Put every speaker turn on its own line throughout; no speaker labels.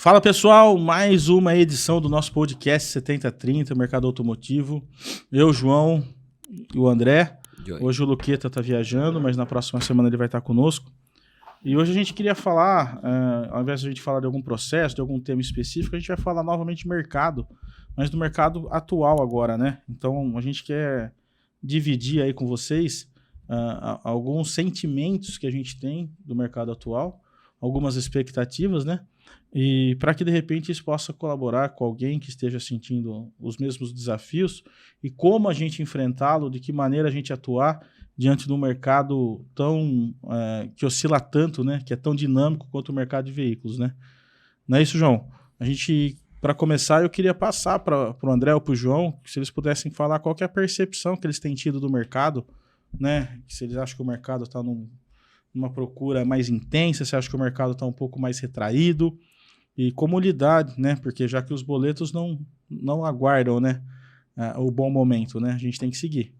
Fala pessoal, mais uma edição do nosso podcast 7030, Mercado Automotivo. Eu, João e o André. Hoje o Luqueta está viajando, mas na próxima semana ele vai estar conosco. E hoje a gente queria falar, ao invés de a gente falar de algum processo, de algum tema específico, a gente vai falar novamente de mercado, mas do mercado atual agora, né? Então a gente quer dividir aí com vocês alguns sentimentos que a gente tem do mercado atual, algumas expectativas, né? E para que de repente isso possa colaborar com alguém que esteja sentindo os mesmos desafios e como a gente enfrentá-lo, de que maneira a gente atuar diante de um mercado tão que oscila tanto, né? Que é tão dinâmico quanto o mercado de veículos, né? Não é isso, João? A gente, para começar, eu queria passar para o André ou para o João, se eles pudessem falar qual que é a percepção que eles têm tido do mercado, né? Se eles acham que o mercado está numa procura mais intensa, se acham que o mercado está um pouco mais retraído. E como lidar, né? Porque já que os boletos não aguardam, né? O bom momento, né? A gente tem que seguir.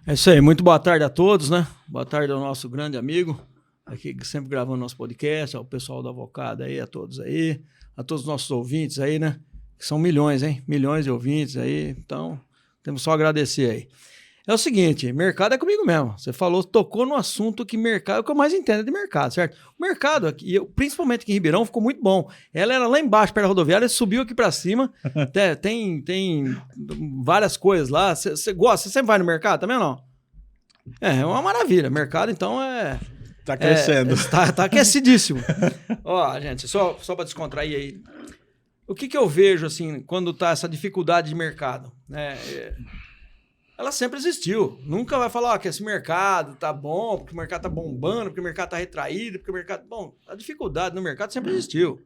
É isso aí. Muito boa tarde a todos, né? Boa tarde ao nosso grande amigo, aqui sempre gravando nosso podcast, ao pessoal da Avocado aí, a todos os nossos ouvintes aí, né? Que são milhões, hein? Milhões de ouvintes aí. Então, temos só a agradecer aí. É o seguinte, mercado é comigo mesmo. Você tocou no assunto que mercado é o que eu mais entendo de mercado, certo? O mercado aqui, principalmente aqui em Ribeirão, ficou muito bom. Ela era lá embaixo, perto da rodoviária, subiu aqui para cima. Tem várias coisas lá. Você gosta? Você sempre vai no mercado também ou não? É uma maravilha. Mercado, então,
Tá crescendo.
Tá aquecidíssimo. Ó, gente, só para descontrair aí. O que eu vejo, assim, quando tá essa dificuldade de mercado, né? Ela sempre existiu. Nunca vai falar que esse mercado tá bom, porque o mercado tá bombando, porque o mercado tá retraído, porque o mercado... Bom, a dificuldade no mercado sempre existiu.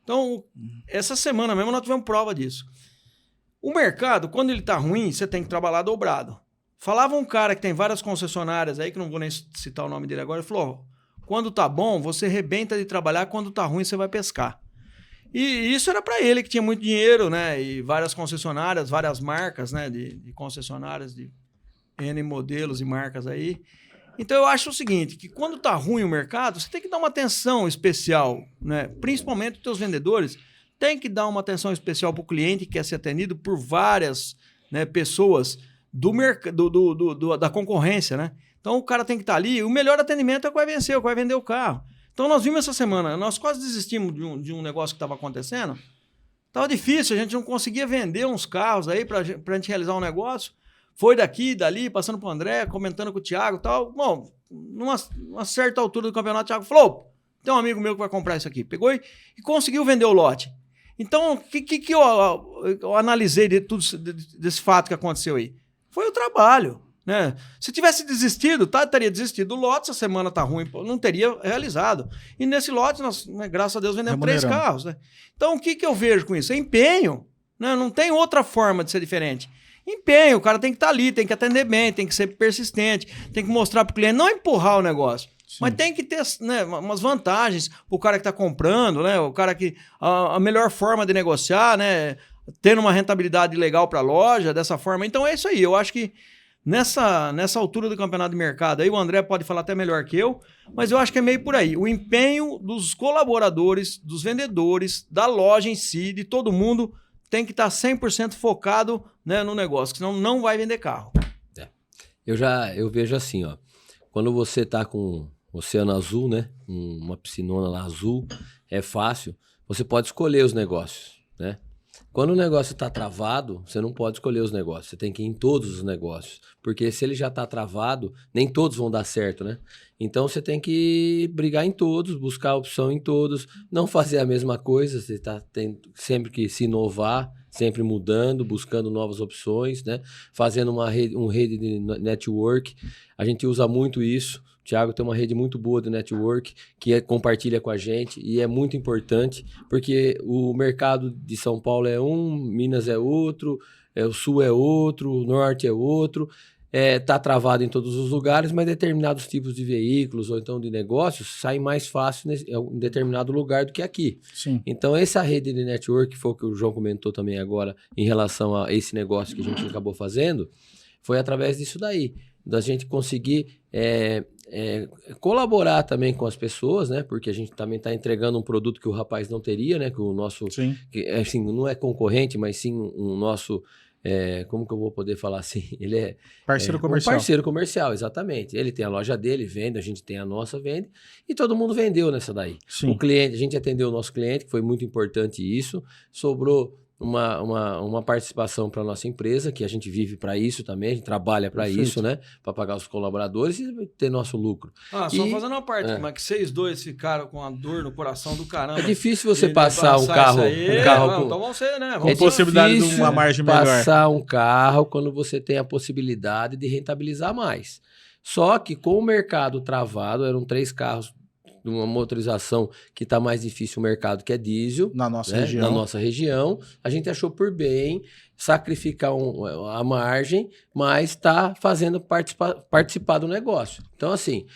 Então, essa semana mesmo nós tivemos prova disso. O mercado, quando ele tá ruim, você tem que trabalhar dobrado. Falava um cara que tem várias concessionárias aí, que não vou nem citar o nome dele agora, ele falou, quando tá bom, você rebenta de trabalhar, quando tá ruim, você vai pescar. E isso era para ele, que tinha muito dinheiro, né? E várias concessionárias, várias marcas, né? De concessionárias de N modelos e marcas aí. Então eu acho o seguinte, que quando tá ruim o mercado, você tem que dar uma atenção especial, né? Principalmente os teus vendedores, tem que dar uma atenção especial para o cliente que quer ser atendido por várias, né, pessoas da concorrência, né? Então o cara tem que estar ali, o melhor atendimento é o que vai vencer, o que vai vender o carro. Então nós vimos essa semana, nós quase desistimos de um negócio que estava acontecendo. Estava difícil, a gente não conseguia vender uns carros aí para a gente realizar um negócio. Foi daqui, dali, passando para o André, comentando com o Thiago e tal. Bom, numa certa altura do campeonato, o Thiago falou, tem um amigo meu que vai comprar isso aqui. Pegou e conseguiu vender o lote. Então, o que eu analisei de tudo desse fato que aconteceu aí? Foi o trabalho. Né? Se tivesse desistido, teria desistido do lote, essa semana tá ruim, não teria realizado. E nesse lote, nós, né, graças a Deus, vendemos 3 carros. Né? Então, o que eu vejo com isso? É empenho. Né? Não tem outra forma de ser diferente. Empenho, o cara tem que estar ali, tem que atender bem, tem que ser persistente, tem que mostrar para o cliente, não empurrar o negócio. Sim. Mas tem que ter, né, umas vantagens para o cara que está comprando, né? O cara que a melhor forma de negociar, né? Tendo uma rentabilidade legal para a loja, dessa forma. Então é isso aí, eu acho que nessa altura do campeonato de mercado, aí o André pode falar até melhor que eu, mas eu acho que é meio por aí. O empenho dos colaboradores, dos vendedores, da loja em si, de todo mundo, tem que estar 100% focado, né, no negócio, senão não vai vender carro.
Eu vejo assim, ó, quando você tá com oceano azul, né, uma piscinona lá azul, é fácil, você pode escolher os negócios, né? Quando o negócio está travado, você não pode escolher os negócios. Você tem que ir em todos os negócios. Porque se ele já está travado, nem todos vão dar certo, né? Então você tem que brigar em todos, buscar opção em todos, não fazer a mesma coisa. Você está tendo sempre que se inovar, sempre mudando, buscando novas opções, né? Fazendo uma rede de network. A gente usa muito isso. O Thiago tem uma rede muito boa de network que compartilha com a gente e é muito importante porque o mercado de São Paulo é um, Minas é outro, o Sul é outro, o Norte é outro. Tá travado em todos os lugares, mas determinados tipos de veículos ou então de negócios saem mais fácil em determinado lugar do que aqui.
Sim.
Então essa rede de network, que foi o que o João comentou também agora em relação a esse negócio que a gente acabou fazendo, foi através disso daí. da gente conseguir colaborar também com as pessoas, né? Porque a gente também está entregando um produto que o rapaz não teria, né? Que o nosso, que, assim, não é concorrente, mas sim um nosso, como que eu vou poder falar assim? Ele é
parceiro comercial.
Um parceiro comercial, exatamente. Ele tem a loja dele, vende, a gente tem a nossa, vende, e todo mundo vendeu nessa daí.
Sim.
O cliente, a gente atendeu o nosso cliente, que foi muito importante isso, sobrou uma participação para a nossa empresa, que a gente vive para isso também, a gente trabalha para isso, né? Para pagar os colaboradores e ter nosso lucro.
Só fazendo uma parte, como é que vocês dois ficaram com a dor no coração do caramba.
É difícil você passar um carro...
Então vamos ser, né?
Com possibilidade de uma margem melhor.
Passar um carro quando você tem a possibilidade de rentabilizar mais. Só que com o mercado travado, eram 3 carros de uma motorização que está mais difícil o mercado, que é diesel.
Na nossa
né?
região.
Na nossa região. A gente achou por bem sacrificar a margem, mas está fazendo participar do negócio. Então, assim,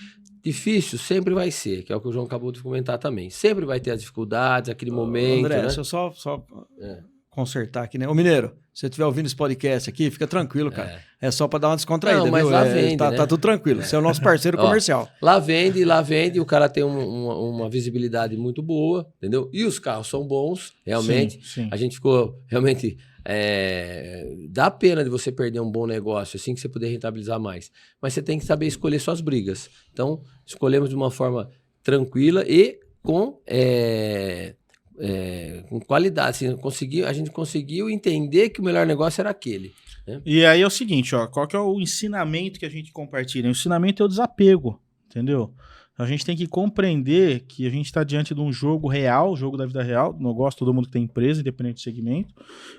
difícil sempre vai ser, que é o que o João acabou de comentar também. Sempre vai ter as dificuldades, aquele momento,
André,
né?
deixa eu só consertar aqui, né? Ô, Mineiro, se você estiver ouvindo esse podcast aqui, fica tranquilo, cara. É só para dar uma descontraída,
não, mas
viu?
lá vende,
tá,
né?
tá tudo tranquilo. Você é o nosso parceiro comercial.
Lá vende, o cara tem uma visibilidade muito boa, entendeu? E os carros são bons, realmente.
Sim.
A gente ficou, realmente, dá pena de você perder um bom negócio, assim que você puder rentabilizar mais. Mas você tem que saber escolher suas brigas. Então, escolhemos de uma forma tranquila e com qualidade. Assim, a gente conseguiu entender que o melhor negócio era aquele. Né?
E aí é o seguinte, qual que é o ensinamento que a gente compartilha? O ensinamento é o desapego, entendeu? A gente tem que compreender que a gente está diante de um jogo real, jogo da vida real, negócio, todo mundo que tem empresa, independente do segmento,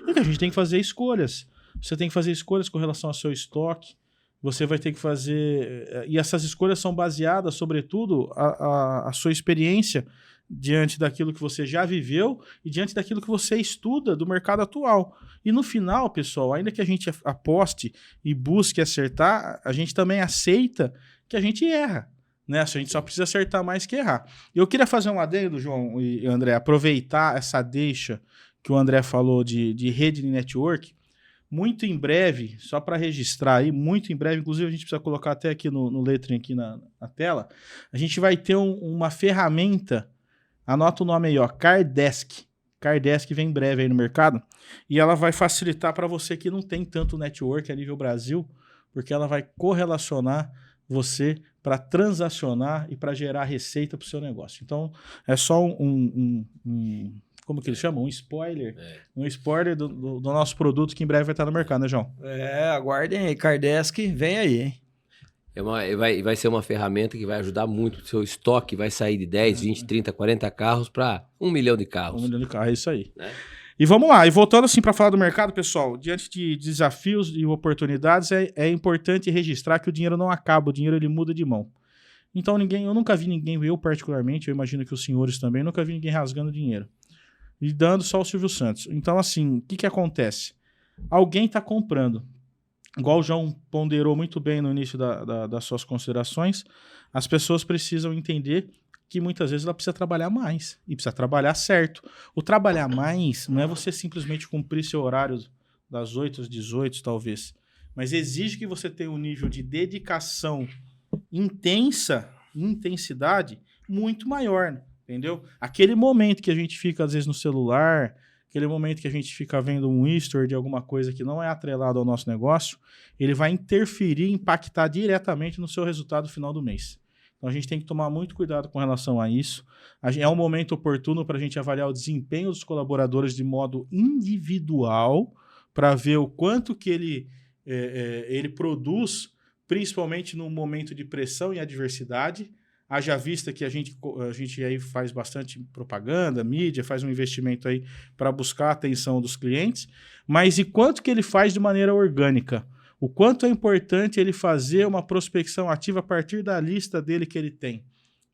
e que a gente tem que fazer escolhas. Você tem que fazer escolhas com relação ao seu estoque, você vai ter que fazer... E essas escolhas são baseadas, sobretudo, a sua experiência diante daquilo que você já viveu e diante daquilo que você estuda do mercado atual. E no final, pessoal, ainda que a gente aposte e busque acertar, a gente também aceita que a gente erra, né? A gente só precisa acertar mais que errar. Eu queria fazer um adendo, João e André, aproveitar essa deixa que o André falou de rede de network. Muito em breve, só para registrar aí, muito em breve, inclusive a gente precisa colocar até aqui no lettering aqui na tela, a gente vai ter uma ferramenta. Anota o nome aí, Cardesk. Cardesk vem em breve aí no mercado. E ela vai facilitar para você que não tem tanto network a nível Brasil, porque ela vai correlacionar você para transacionar e para gerar receita para o seu negócio. Então, é só como que eles chamam? Um spoiler. Um spoiler do nosso produto que em breve vai estar no mercado, né, João?
Aguardem aí. Cardesk, vem aí, hein?
Vai ser uma ferramenta que vai ajudar muito. O seu estoque vai sair de 10, 20, 30, 40 carros para 1 milhão de carros.
1 milhão de carros, é isso aí.
Né?
E vamos lá. E voltando assim para falar do mercado, pessoal, diante de desafios e oportunidades, é importante registrar que o dinheiro não acaba, o dinheiro ele muda de mão. Então eu nunca vi ninguém, eu particularmente, eu imagino que os senhores também, nunca vi ninguém rasgando dinheiro. E dando só o Silvio Santos. Então assim, o que acontece? Alguém está comprando. Igual o João ponderou muito bem no início das suas considerações, as pessoas precisam entender que muitas vezes ela precisa trabalhar mais e precisa trabalhar certo. O trabalhar mais não é você simplesmente cumprir seu horário das 8 às 18, talvez, mas exige que você tenha um nível de dedicação intensidade muito maior, entendeu? Aquele momento que a gente fica às vezes no celular, aquele momento que a gente fica vendo um history de alguma coisa que não é atrelado ao nosso negócio, ele vai interferir, impactar diretamente no seu resultado final do mês. Então a gente tem que tomar muito cuidado com relação a isso. É um momento oportuno para a gente avaliar o desempenho dos colaboradores de modo individual, para ver o quanto que ele produz, principalmente num momento de pressão e adversidade. Haja vista que a gente aí faz bastante propaganda, mídia, faz um investimento aí para buscar a atenção dos clientes, mas e quanto que ele faz de maneira orgânica? O quanto é importante ele fazer uma prospecção ativa a partir da lista dele que ele tem,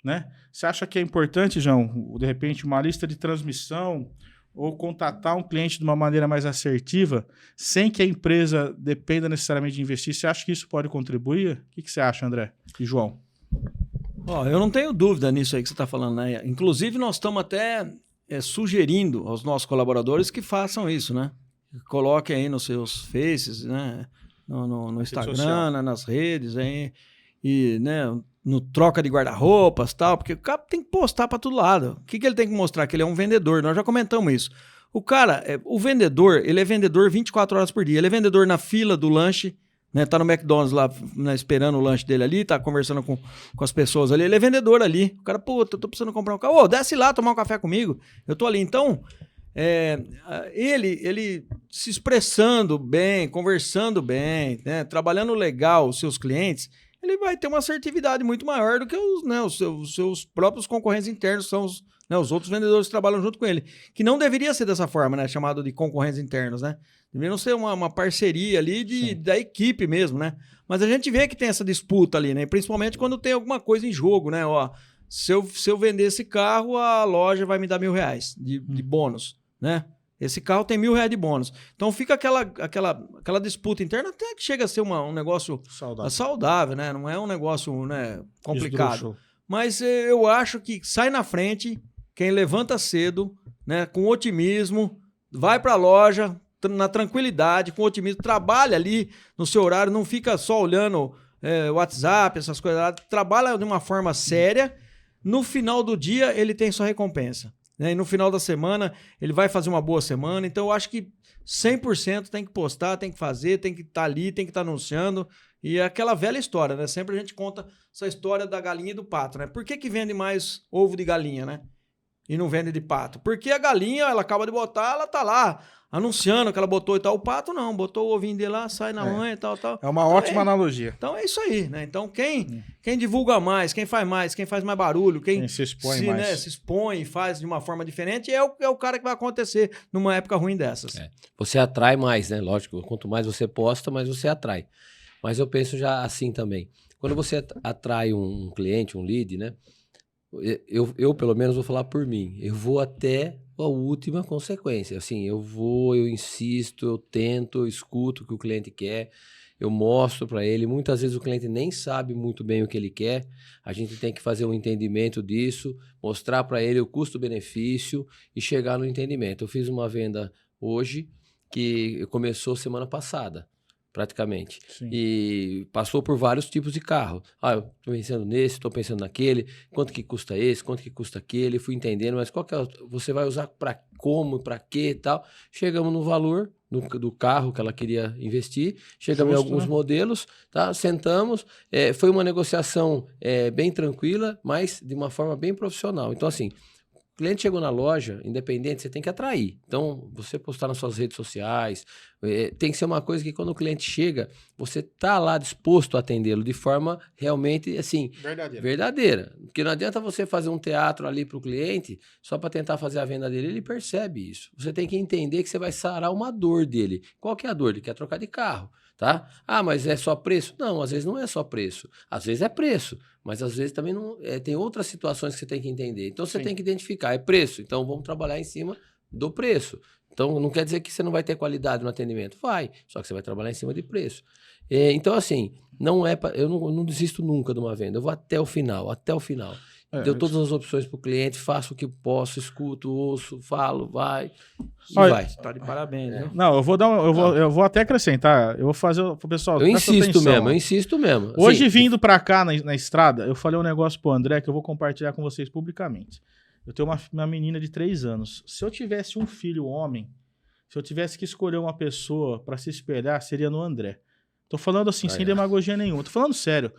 né? Você acha que é importante, João, de repente, uma lista de transmissão ou contatar um cliente de uma maneira mais assertiva, sem que a empresa dependa necessariamente de investir? Você acha que isso pode contribuir? O que você acha, André e João?
Eu não tenho dúvida nisso aí que você está falando, né? Inclusive, nós estamos até sugerindo aos nossos colaboradores que façam isso, né? Coloquem aí nos seus faces, né? no Instagram, nas redes, hein? E, né, no troca de guarda-roupas e tal, porque o cara tem que postar para todo lado. O que ele tem que mostrar? Que ele é um vendedor. Nós já comentamos isso. O cara, o vendedor, ele é vendedor 24 horas por dia. Ele é vendedor na fila do lanche, né? Tá no McDonald's lá, né, esperando o lanche dele ali, tá conversando com as pessoas ali. Ele é vendedor ali. O cara, pô, eu tô precisando comprar um carro. Ô, desce lá tomar um café comigo. Eu tô ali. Então, ele se expressando bem, conversando bem, né, trabalhando legal os seus clientes, ele vai ter uma assertividade muito maior do que os seus próprios concorrentes internos, são os outros vendedores que trabalham junto com ele. Que não deveria ser dessa forma, né? Chamado de concorrentes internos, né? Deveria ser uma parceria ali da equipe mesmo, né? Mas a gente vê que tem essa disputa ali, né? Principalmente quando tem alguma coisa em jogo, né? Ó, se eu vender esse carro, a loja vai me dar R$1.000 de bônus, né? Esse carro tem R$1.000 de bônus. Então fica aquela disputa interna, até que chega a ser um negócio saudável, né? Não é um negócio, né, complicado. Esdrúxulo. Mas eu acho que sai na frente quem levanta cedo, né, com otimismo, vai para a loja na tranquilidade, com otimismo, trabalha ali no seu horário, não fica só olhando WhatsApp, essas coisas lá, trabalha de uma forma séria. No final do dia, ele tem sua recompensa. E no final da semana, ele vai fazer uma boa semana. Então, eu acho que 100% tem que postar, tem que fazer, tem que estar ali, tem que estar anunciando. E é aquela velha história, né? Sempre a gente conta essa história da galinha e do pato, né? Por que vende mais ovo de galinha, né? E não vende de pato? Porque a galinha, ela acaba de botar, ela tá lá anunciando que ela botou e tal. O pato não, botou o ovinho dele lá, sai na mãe e tal.
É uma ótima analogia.
Então é isso aí, né? Então quem divulga mais, quem faz mais barulho, quem se expõe mais, né, se expõe e faz de uma forma diferente, é o cara que vai acontecer numa época ruim dessas.
Você atrai mais, né? Lógico, quanto mais você posta, mais você atrai. Mas eu penso já assim também. Quando você atrai um cliente, um lead, né? Eu pelo menos vou falar por mim. Eu vou até a última consequência. Assim, eu insisto, eu tento, eu escuto o que o cliente quer, eu mostro para ele. Muitas vezes o cliente nem sabe muito bem o que ele quer. A gente tem que fazer um entendimento disso, mostrar para ele o custo-benefício e chegar no entendimento. Eu fiz uma venda hoje que começou semana passada, praticamente. Sim. E passou por vários tipos de carro. Eu estou pensando nesse, estou pensando naquele, quanto que custa esse, quanto que custa aquele, fui entendendo, mas qual que você vai usar para como, para quê e tal. Chegamos no valor do carro que ela queria investir, chegamos em alguns modelos, tá? Sentamos, foi uma negociação bem tranquila, mas de uma forma bem profissional. Então, assim, o cliente chegou na loja, independente, você tem que atrair. Então, você postar nas suas redes sociais, tem que ser uma coisa que quando o cliente chega, você tá lá disposto a atendê-lo de forma realmente, assim, verdadeira. Porque não adianta você fazer um teatro ali para o cliente só para tentar fazer a venda dele, ele percebe isso. Você tem que entender que você vai sarar uma dor dele. Qual que é a dor? Ele quer trocar de carro, tá? Mas é só preço? Não, às vezes não é só preço. Às vezes é preço. Mas às vezes também não tem outras situações que você tem que entender. Então você tem que identificar, é preço. Então vamos trabalhar em cima do preço. Então não quer dizer que você não vai ter qualidade no atendimento. Vai, só que você vai trabalhar em cima de preço. Então assim, eu não desisto nunca de uma venda. Eu vou até o final, Deu todas as opções para o cliente, faço o que posso, escuto, ouço, falo, vai. Vai.
Tá de parabéns, né?
Não, eu vou até acrescentar. Eu vou fazer pro pessoal.
Eu insisto mesmo.
Hoje, vindo para cá na estrada, eu falei um negócio pro André que eu vou compartilhar com vocês publicamente. Eu tenho uma menina de 3 anos. Se eu tivesse um filho homem, se eu tivesse que escolher uma pessoa para se espelhar, seria no André. Tô falando assim, sem demagogia nenhuma. Tô falando sério.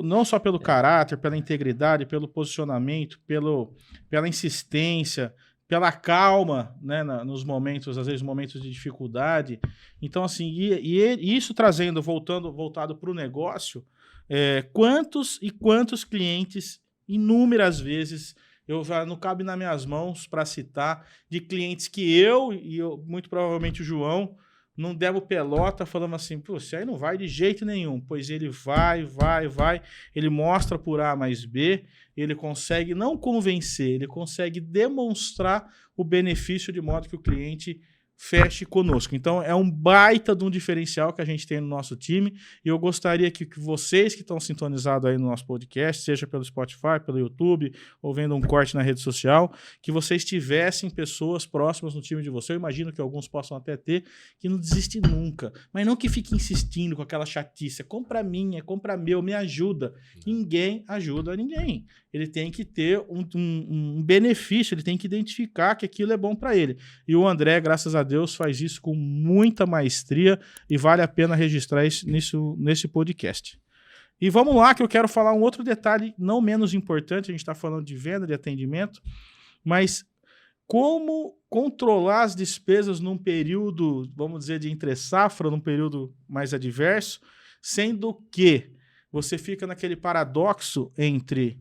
Não só pelo caráter, pela integridade, pelo posicionamento, pela insistência, pela calma, né, nos momentos, às vezes momentos de dificuldade. Então, assim, e isso voltado para o negócio, quantos clientes, inúmeras vezes, não cabe nas minhas mãos para citar, de clientes que eu, muito provavelmente o João, não devo pelota falando assim, pô, você aí não vai de jeito nenhum, pois ele vai, ele mostra por A mais B, ele consegue não convencer, ele consegue demonstrar o benefício de modo que o cliente feche conosco. Então, é um baita de um diferencial que a gente tem no nosso time, e eu gostaria que vocês que estão sintonizados aí no nosso podcast, seja pelo Spotify, pelo YouTube, ou vendo um corte na rede social, que vocês tivessem pessoas próximas no time de você. Eu imagino que alguns possam até ter, que não desiste nunca, mas não que fique insistindo com aquela chatice, compra minha, compra meu, me ajuda. Ninguém ajuda ninguém. Ele tem que ter um benefício, ele tem que identificar que aquilo é bom para ele. E o André, graças a Deus, faz isso com muita maestria, e vale a pena registrar isso nesse podcast. E vamos lá, que eu quero falar um outro detalhe não menos importante. A gente está falando de venda, de atendimento, mas como controlar as despesas num período, vamos dizer, de entre-safra, num período mais adverso, sendo que você fica naquele paradoxo entre,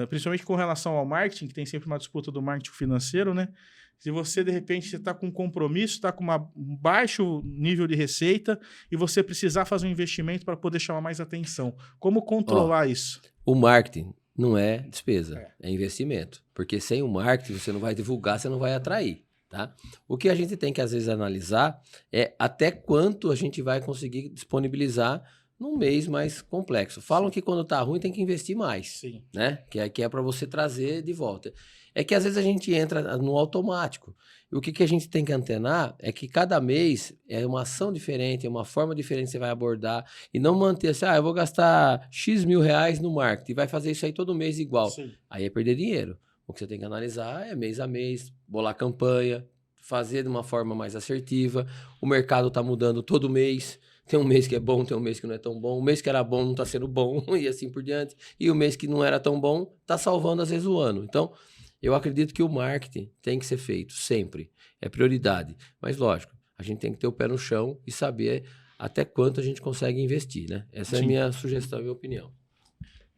principalmente com relação ao marketing, que tem sempre uma disputa do marketing financeiro, né? Se você, de repente, está com um compromisso, está com um baixo nível de receita e você precisar fazer um investimento para poder chamar mais atenção. Como controlar isso?
O marketing não é despesa, é investimento. Porque sem o marketing você não vai divulgar, você não vai atrair. Tá? O que a gente tem que, às vezes, analisar é até quanto a gente vai conseguir disponibilizar num mês mais complexo. Falam que quando está ruim tem que investir mais.
Sim.
Né? Que é para você trazer de volta. É que às vezes a gente entra no automático. E o que a gente tem que antenar é que cada mês é uma ação diferente, é uma forma diferente que você vai abordar, e não manter assim, eu vou gastar X mil reais no marketing, e vai fazer isso aí todo mês igual.
Sim.
Aí é perder dinheiro. O que você tem que analisar é mês a mês, bolar campanha, fazer de uma forma mais assertiva. O mercado está mudando todo mês. Tem um mês que é bom, tem um mês que não é tão bom. O mês que era bom não está sendo bom, e assim por diante. E o mês que não era tão bom está salvando, às vezes, o ano. Então, eu acredito que o marketing tem que ser feito sempre. É prioridade. Mas, lógico, a gente tem que ter o pé no chão e saber até quanto a gente consegue investir, né? Essa é a minha sugestão e minha opinião.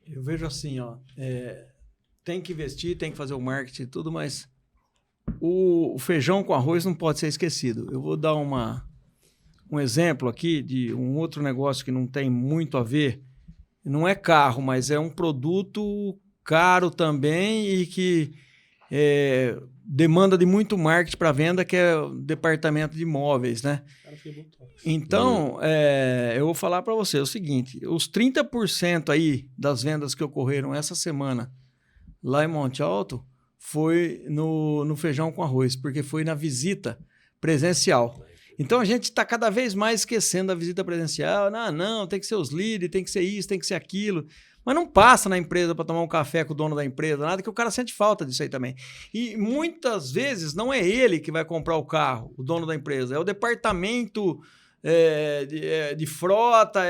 Eu vejo assim, tem que investir, tem que fazer o marketing e tudo, mas o feijão com arroz não pode ser esquecido. Eu vou dar um exemplo aqui de um outro negócio que não tem muito a ver. Não é carro, mas é um produto caro também e que demanda de muito marketing para venda, que é o departamento de imóveis, né? Então, eu vou falar para você o seguinte, os 30% aí das vendas que ocorreram essa semana lá em Monte Alto foi no feijão com arroz, porque foi na visita presencial. Então, a gente está cada vez mais esquecendo a visita presencial. Não, tem que ser os leads, tem que ser isso, tem que ser aquilo. Mas não passa na empresa para tomar um café com o dono da empresa, nada, que o cara sente falta disso aí também. E muitas vezes não é ele que vai comprar o carro, o dono da empresa, é o departamento de frota,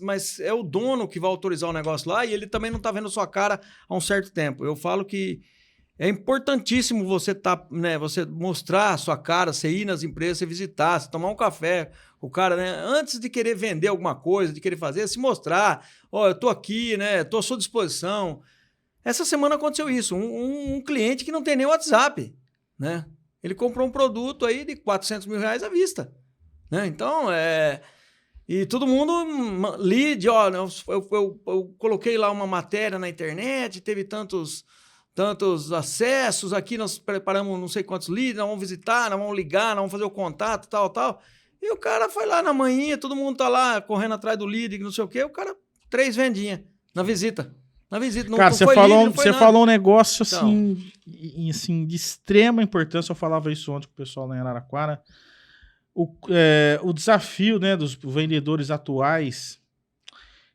mas é o dono que vai autorizar o negócio lá, e ele também não está vendo sua cara há um certo tempo. Eu falo que é importantíssimo você você mostrar a sua cara, você ir nas empresas, você visitar, você tomar um café. O cara, né, antes de querer vender alguma coisa, de querer fazer, se mostrar. Eu tô aqui, né, tô à sua disposição. Essa semana aconteceu isso. Um cliente que não tem nem WhatsApp, né? Ele comprou um produto aí de 400 mil reais à vista, né? Então, e todo mundo lead, eu coloquei lá uma matéria na internet, teve tantos acessos, aqui nós preparamos não sei quantos leads, nós vamos visitar, nós vamos ligar, nós vamos fazer o contato, tal. E o cara foi lá na manhã, todo mundo tá lá correndo atrás do lead, não sei o quê, o cara 3 vendinhas na visita. Não,
cara, você falou um negócio
então,
assim, de extrema importância. Eu falava isso ontem com o pessoal lá em Araraquara. O desafio, né, dos vendedores atuais,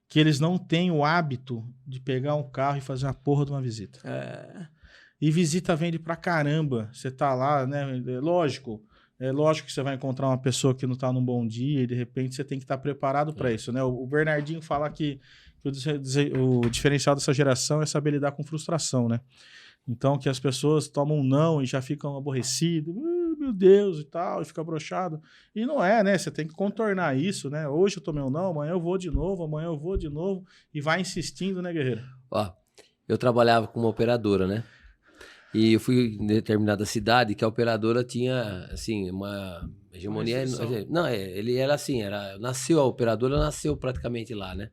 que eles não têm o hábito de pegar um carro e fazer uma porra de uma visita. E visita vende pra caramba. Você tá lá, né? É lógico que você vai encontrar uma pessoa que não tá num bom dia e de repente você tem que estar preparado para isso, né? O Bernardinho fala que o diferencial dessa geração é saber lidar com frustração, né? Então, que as pessoas tomam um não e já ficam aborrecidas, meu Deus, e tal, e fica broxado. E não é, né? Você tem que contornar isso, né? Hoje eu tomei um não, amanhã eu vou de novo, e vai insistindo, né, guerreiro?
Eu trabalhava com uma operadora, né? E eu fui em determinada cidade que a operadora tinha, assim, uma hegemonia. Não, ele era assim, a operadora nasceu praticamente lá, né?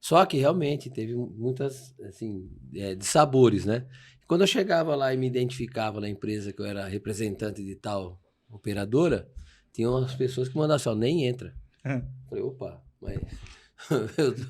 Só que realmente teve muitas, assim, dissabores, né? Quando eu chegava lá e me identificava na empresa que eu era representante de tal operadora, tinha umas pessoas que mandavam assim, ó, nem entra. Falei, opa, mas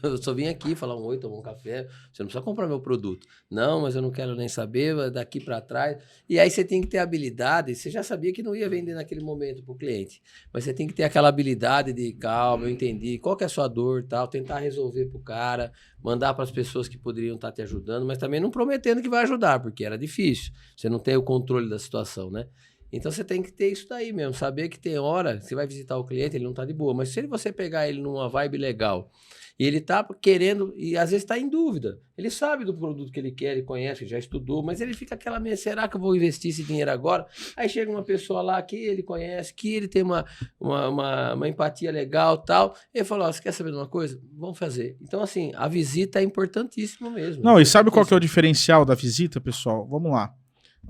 eu só vim aqui falar um oi, tomar um café, você não precisa comprar meu produto. Não, mas eu não quero nem saber, daqui para trás. E aí você tem que ter habilidade, você já sabia que não ia vender naquele momento para o cliente, mas você tem que ter aquela habilidade de calma, eu entendi, qual que é a sua dor, tal, tentar resolver para o cara, mandar para as pessoas que poderiam estar te ajudando, mas também não prometendo que vai ajudar, porque era difícil, você não tem o controle da situação, né? Então você tem que ter isso daí mesmo, saber que tem hora, você vai visitar o cliente, ele não tá de boa, mas se você pegar ele numa vibe legal, e ele tá querendo, e às vezes tá em dúvida, ele sabe do produto que ele quer, ele conhece, já estudou, mas ele fica aquela meia, será que eu vou investir esse dinheiro agora? Aí chega uma pessoa lá que ele conhece, que ele tem uma empatia legal e tal, e ele fala, você quer saber de uma coisa? Vamos fazer. Então assim, a visita é importantíssima mesmo.
Não, e sabe qual que é o diferencial da visita, pessoal? Vamos lá.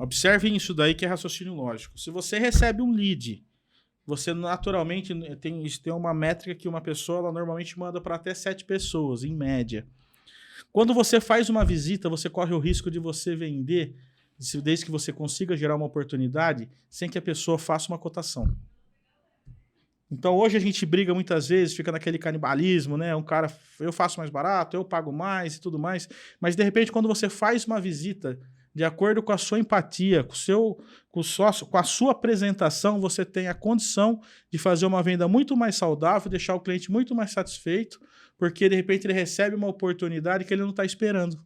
Observem isso daí que é raciocínio lógico. Se você recebe um lead, você naturalmente tem uma métrica que uma pessoa ela normalmente manda para até 7 pessoas, em média. Quando você faz uma visita, você corre o risco de você vender, desde que você consiga gerar uma oportunidade, sem que a pessoa faça uma cotação. Então hoje a gente briga muitas vezes, fica naquele canibalismo, né? Um cara, eu faço mais barato, eu pago mais e tudo mais. Mas de repente quando você faz uma visita de acordo com a sua empatia, com a sua apresentação, você tem a condição de fazer uma venda muito mais saudável, deixar o cliente muito mais satisfeito, porque de repente ele recebe uma oportunidade que ele não está esperando.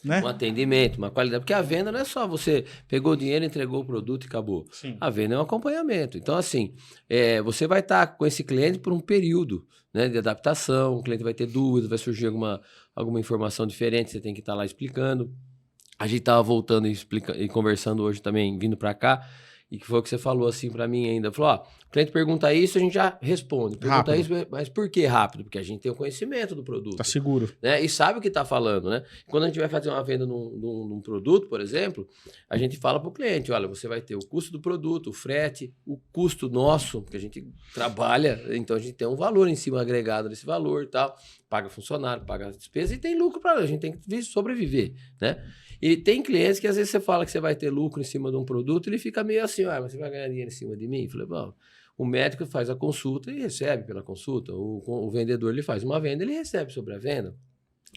Né?
Um atendimento, uma qualidade. Porque a venda não é só você pegou o dinheiro, entregou o produto e acabou.
Sim.
A venda é um acompanhamento. Então, assim, você vai estar com esse cliente por um período, né, de adaptação, o cliente vai ter dúvidas, vai surgir alguma informação diferente, você tem que estar lá explicando. A gente estava voltando e conversando hoje também, vindo para cá, e que foi o que você falou assim para mim ainda. Falou, ó, o cliente pergunta isso, a gente já responde. Pergunta rápido. Isso, mas por que rápido? Porque a gente tem o conhecimento do produto.
Tá seguro.
Né? E sabe o que tá falando, né? Quando a gente vai fazer uma venda num produto, por exemplo, a gente fala para o cliente, olha, você vai ter o custo do produto, o frete, o custo nosso, que a gente trabalha, então a gente tem um valor em cima agregado desse valor e tal, paga funcionário, paga despesa e tem lucro para a gente tem que sobreviver, né? E tem clientes que às vezes você fala que você vai ter lucro em cima de um produto, ele fica meio assim, mas você vai ganhar dinheiro em cima de mim? Eu falei, bom, o médico faz a consulta e recebe pela consulta, o vendedor ele faz uma venda, ele recebe sobre a venda.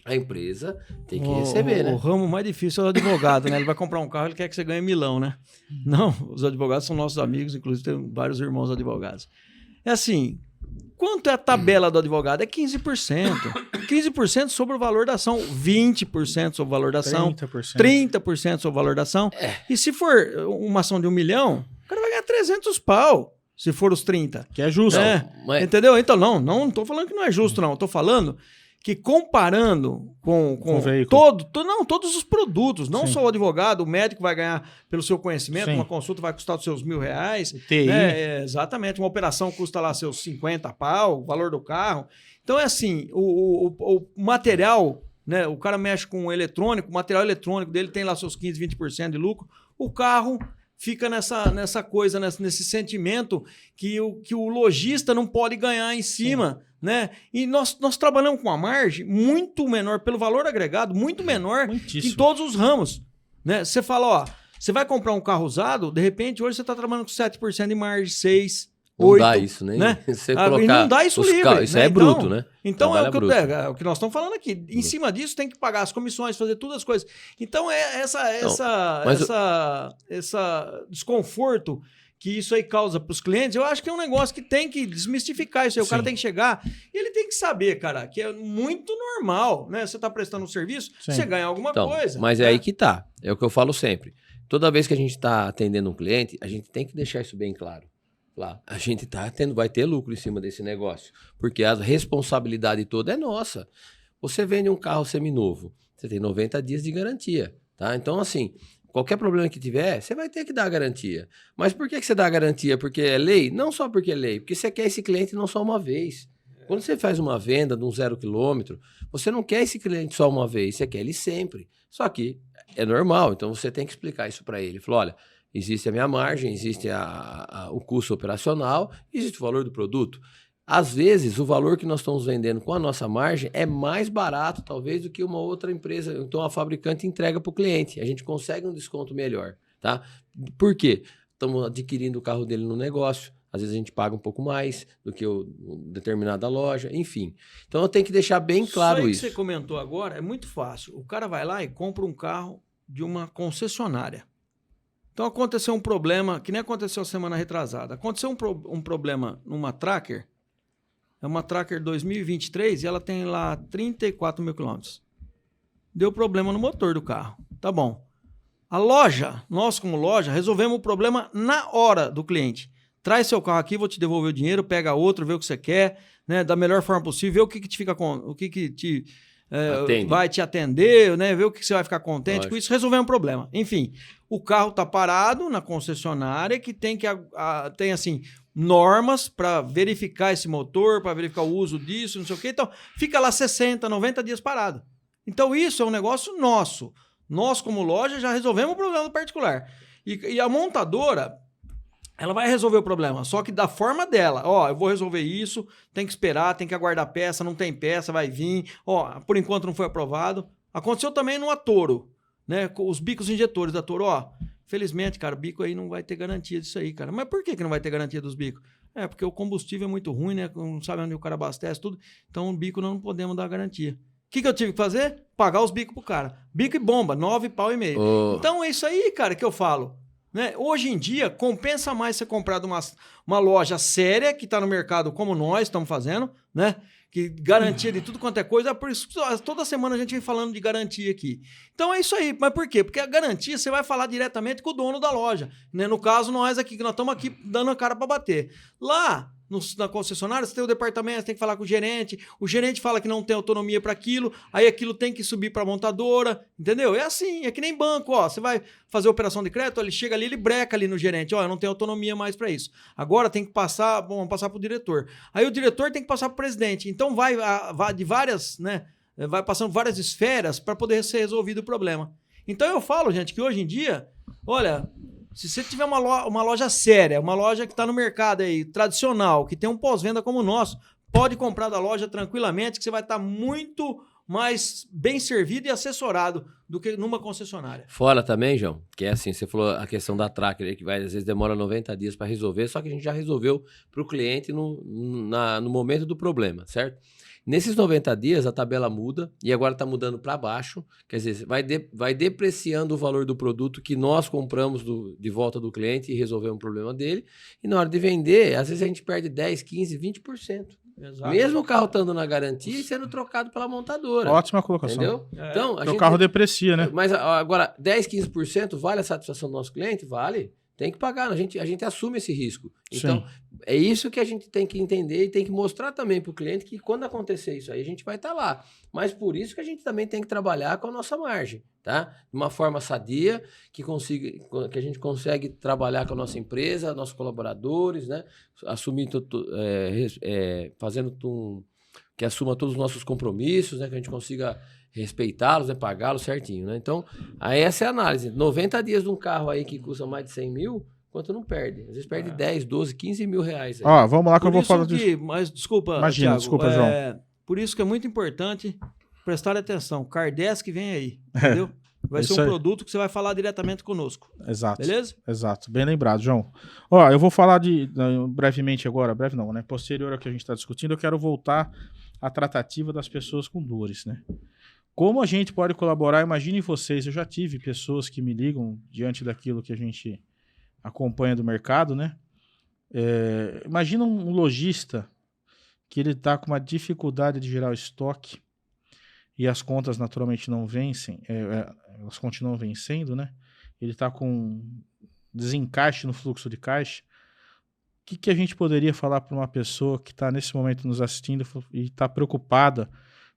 A empresa tem que receber, né?
O ramo mais difícil é o advogado, né? Ele vai comprar um carro, ele quer que você ganhe milão, né? Não, os advogados são nossos amigos, inclusive tem vários irmãos advogados. É assim, quanto é a tabela do advogado? É 15%. 15% sobre o valor da ação, 20% sobre o valor da ação, 30% sobre o valor da ação. E se for uma ação de 1 milhão, o cara vai ganhar 300 pau, se for os 30.
Que é justo.
Mas... Entendeu? Então, não tô falando que não é justo, não. Tô falando que comparando com todos os produtos, não
Sim.
só o advogado, o médico vai ganhar pelo seu conhecimento,
Sim.
uma consulta vai custar os seus R$1.000,
TI.
né? Exatamente, uma operação custa lá seus 50 pau, o valor do carro. Então é assim, o material, né? O cara mexe com eletrônico, o material eletrônico dele tem lá seus 15, 20% de lucro, o carro fica nessa coisa, nesse sentimento que o lojista não pode ganhar em cima. Sim. Né? E nós trabalhamos com uma margem muito menor, pelo valor agregado, muito menor em todos os ramos. Né? Você fala, ó, você vai comprar um carro usado, de repente hoje você está trabalhando com 7% de margem, 6%, 8%.
Não dá isso, nem
né?
Você colocar,
e não dá isso livre.
Isso
né?
é bruto, né?
Então é o que nós estamos falando aqui. Em cima disso tem que pagar as comissões, fazer todas as coisas. Então essa desconforto que isso aí causa para os clientes, eu acho que é um negócio que tem que desmistificar isso aí. O cara tem que chegar e ele tem que saber, cara, que é muito normal, né? Você está prestando um serviço, você ganha alguma coisa.
Mas é aí que tá. É o que eu falo sempre. Toda vez que a gente está atendendo um cliente, a gente tem que deixar isso bem claro. Lá, a gente vai ter lucro em cima desse negócio, porque a responsabilidade toda é nossa. Você vende um carro seminovo, você tem 90 dias de garantia, tá? Então, assim, qualquer problema que tiver, você vai ter que dar a garantia. Mas por que você dá a garantia? Porque é lei? Não só porque é lei, porque você quer esse cliente não só uma vez. Quando você faz uma venda de um 0 quilômetro, você não quer esse cliente só uma vez, você quer ele sempre. Só que é normal, então você tem que explicar isso para ele. Falou, olha, existe a minha margem, existe o custo operacional, existe o valor do produto. Às vezes, o valor que nós estamos vendendo com a nossa margem é mais barato, talvez, do que uma outra empresa. Então, a fabricante entrega para o cliente. A gente consegue um desconto melhor, tá? Por quê? estamos adquirindo o carro dele no negócio. Às vezes a gente paga um pouco mais do que determinada loja, enfim. Então eu tenho que deixar bem claro isso.
Que você comentou agora é muito fácil. O cara vai lá e compra um carro de uma concessionária. Então aconteceu um problema, que nem aconteceu semana retrasada. Aconteceu um problema numa Tracker, é uma Tracker 2023 e ela tem lá 34 mil quilômetros. Deu problema no motor do carro. Tá bom. A loja, nós como loja, resolvemos o problema na hora do cliente. Traz seu carro aqui, vou te devolver o dinheiro, pega outro, vê o que você quer, né, da melhor forma possível, vê o que te fica com, o que te vai te atender, né, vê o que você vai ficar contente. Lógico. Com isso, resolvemos o problema. Enfim, o carro está parado na concessionária que tem assim, normas para verificar esse motor, para verificar o uso disso, não sei o quê. Então, fica lá 60, 90 dias parado. Então, isso é um negócio nosso. Nós, como loja, já resolvemos o problema do particular. E a montadora, ela vai resolver o problema, só que da forma dela. Ó, eu vou resolver isso, tem que esperar, tem que aguardar peça, não tem peça, vai vir. Ó, por enquanto não foi aprovado. Aconteceu também numa Toro, né? Os bicos injetores da Toro, ó. Felizmente, cara, o bico aí não vai ter garantia disso aí, cara. Mas por que não vai ter garantia dos bicos? É, porque o combustível é muito ruim, né? Não sabe onde o cara abastece, tudo. Então, o bico nós não podemos dar garantia. O que eu tive que fazer? Pagar os bicos pro cara. Bico e bomba, 9,5 pau. Então, é isso aí, cara, que eu falo. Né? Hoje em dia, compensa mais você comprar de uma loja séria que está no mercado como nós estamos fazendo, né? Que garantia de tudo quanto é coisa. Por isso, toda semana a gente vem falando de garantia aqui. Então é isso aí. Mas por quê? Porque a garantia você vai falar diretamente com o dono da loja. Né? No caso, nós aqui, que nós estamos aqui dando a cara para bater. Lá, na concessionária, você tem o departamento, você tem que falar com o gerente fala que não tem autonomia para aquilo, aí aquilo tem que subir para a montadora, entendeu? É assim, é que nem banco, ó, você vai fazer operação de crédito, ele chega ali, ele breca ali no gerente, ó, eu não tenho autonomia mais para isso. Agora tem que passar, vamos passar para o diretor. Aí o diretor tem que passar para o presidente. Então vai de várias, né, vai passando várias esferas para poder ser resolvido o problema. Então eu falo, gente, que hoje em dia, olha, se você tiver uma loja séria, uma loja que está no mercado aí, tradicional, que tem um pós-venda como o nosso, pode comprar da loja tranquilamente, que você vai estar muito mais bem servido e assessorado do que numa concessionária.
Fora também, João, que é assim, você falou a questão da Tracker aí, que às vezes demora 90 dias para resolver, só que a gente já resolveu para o cliente no momento do problema, certo? Nesses 90 dias, a tabela muda e agora está mudando para baixo. Quer dizer, vai depreciando o valor do produto que nós compramos de volta do cliente e resolvemos o problema dele. E na hora de vender, às vezes a gente perde 10%, 15%, 20%. Exato. Mesmo o carro estando na garantia e sendo trocado pela montadora.
Ótima colocação.
Entendeu? Então,
o carro deprecia, né?
Mas agora, 10%, 15% vale a satisfação do nosso cliente? Vale. Tem que pagar, a gente assume esse risco. Então, sim, é isso que a gente tem que entender e tem que mostrar também para o cliente que quando acontecer isso aí, a gente vai estar lá. Mas por isso que a gente também tem que trabalhar com a nossa margem, tá? De uma forma sadia, que a gente consegue trabalhar com a nossa empresa, nossos colaboradores, né? Assumir, que assuma todos os nossos compromissos, né? Que a gente consiga respeitá-los, né? Pagá-los certinho, né? Então, aí essa é a análise. 90 dias de um carro aí que custa mais de 100 mil, quanto não perde? Às vezes perde 10, 12, 15 mil reais. Aí.
Ó, vamos lá que eu vou falar disso.
Mas, desculpa,
imagina,
Thiago,
desculpa, João.
Por isso que é muito importante prestar atenção. Cardesk vem aí, entendeu? Vai ser um produto que você vai falar diretamente conosco.
Exato.
Beleza?
Exato. Bem lembrado, João. Ó, eu vou falar brevemente agora, breve não, né? Posterior ao que a gente está discutindo, eu quero voltar à tratativa das pessoas com dores, né? Como a gente pode colaborar? Imaginem vocês, eu já tive pessoas que me ligam diante daquilo que a gente acompanha do mercado, né? Imagina um lojista que ele está com uma dificuldade de gerar o estoque e as contas naturalmente não vencem, elas continuam vencendo, né? Ele está com desencaixe no fluxo de caixa. O que a gente poderia falar para uma pessoa que está nesse momento nos assistindo e está preocupada,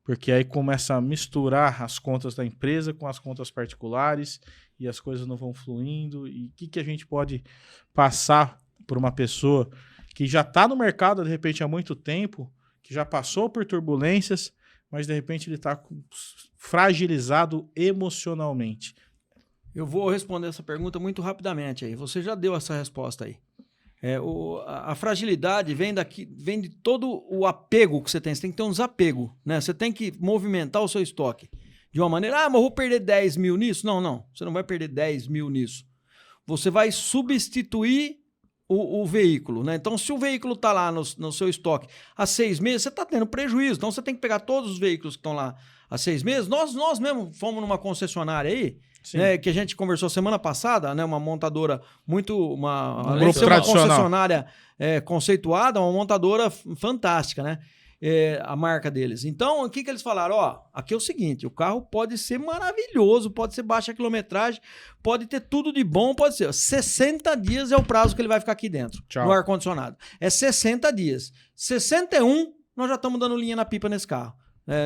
porque aí começa a misturar as contas da empresa com as contas particulares e as coisas não vão fluindo? E o que a gente pode passar por uma pessoa que já está no mercado, de repente, há muito tempo, que já passou por turbulências, mas de repente ele está fragilizado emocionalmente?
Eu vou responder essa pergunta muito rapidamente aí. Você já deu essa resposta aí. A fragilidade vem de todo o apego que você tem. Você tem que ter um desapego, né? Você tem que movimentar o seu estoque de uma maneira, mas eu vou perder 10 mil nisso? Não, você não vai perder 10 mil nisso. você vai substituir o veículo, né? Então, se o veículo está lá no seu estoque há 6 meses, você está tendo prejuízo. Então, você tem que pegar todos os veículos que estão lá há 6 meses. Nós mesmo fomos numa concessionária aí, né, que a gente conversou semana passada, né? Uma montadora além de ser uma concessionária conceituada, uma montadora fantástica, né? A marca deles. Então, o que eles falaram? Ó, aqui é o seguinte, o carro pode ser maravilhoso, pode ser baixa quilometragem, pode ter tudo de bom, pode ser. 60 dias é o prazo que ele vai ficar aqui dentro, no ar-condicionado. É 60 dias. 61, nós já estamos dando linha na pipa nesse carro.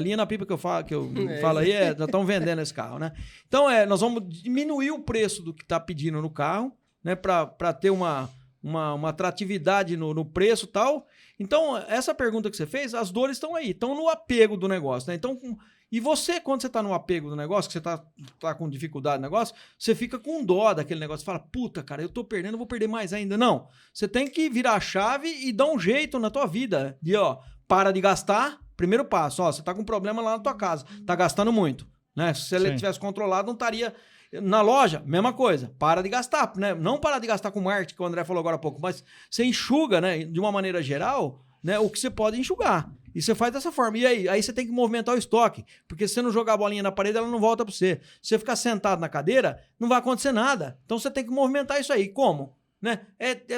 Linha na pipa que eu falo aí, já estão vendendo esse carro, né? Então, nós vamos diminuir o preço do que está pedindo no carro, né? Para ter uma atratividade no preço e tal. Então, essa pergunta que você fez, as dores estão aí, estão no apego do negócio, né? Então, e você, quando você está no apego do negócio, que você tá com dificuldade no negócio, você fica com dó daquele negócio. Você fala, puta, cara, eu tô perdendo, eu vou perder mais ainda. Não, você tem que virar a chave e dar um jeito na tua vida. De, para de gastar, primeiro passo. Você tá com problema lá na tua casa, tá gastando muito, né? Se ele tivesse controlado, não estaria... Na loja, mesma coisa, para de gastar, né? Não parar de gastar com marketing, que o André falou agora há pouco, mas você enxuga, né? De uma maneira geral, né? O que você pode enxugar. E você faz dessa forma. E aí você tem que movimentar o estoque, porque se você não jogar a bolinha na parede, ela não volta para você. Se você ficar sentado na cadeira, não vai acontecer nada. Então você tem que movimentar isso aí. Como? Né?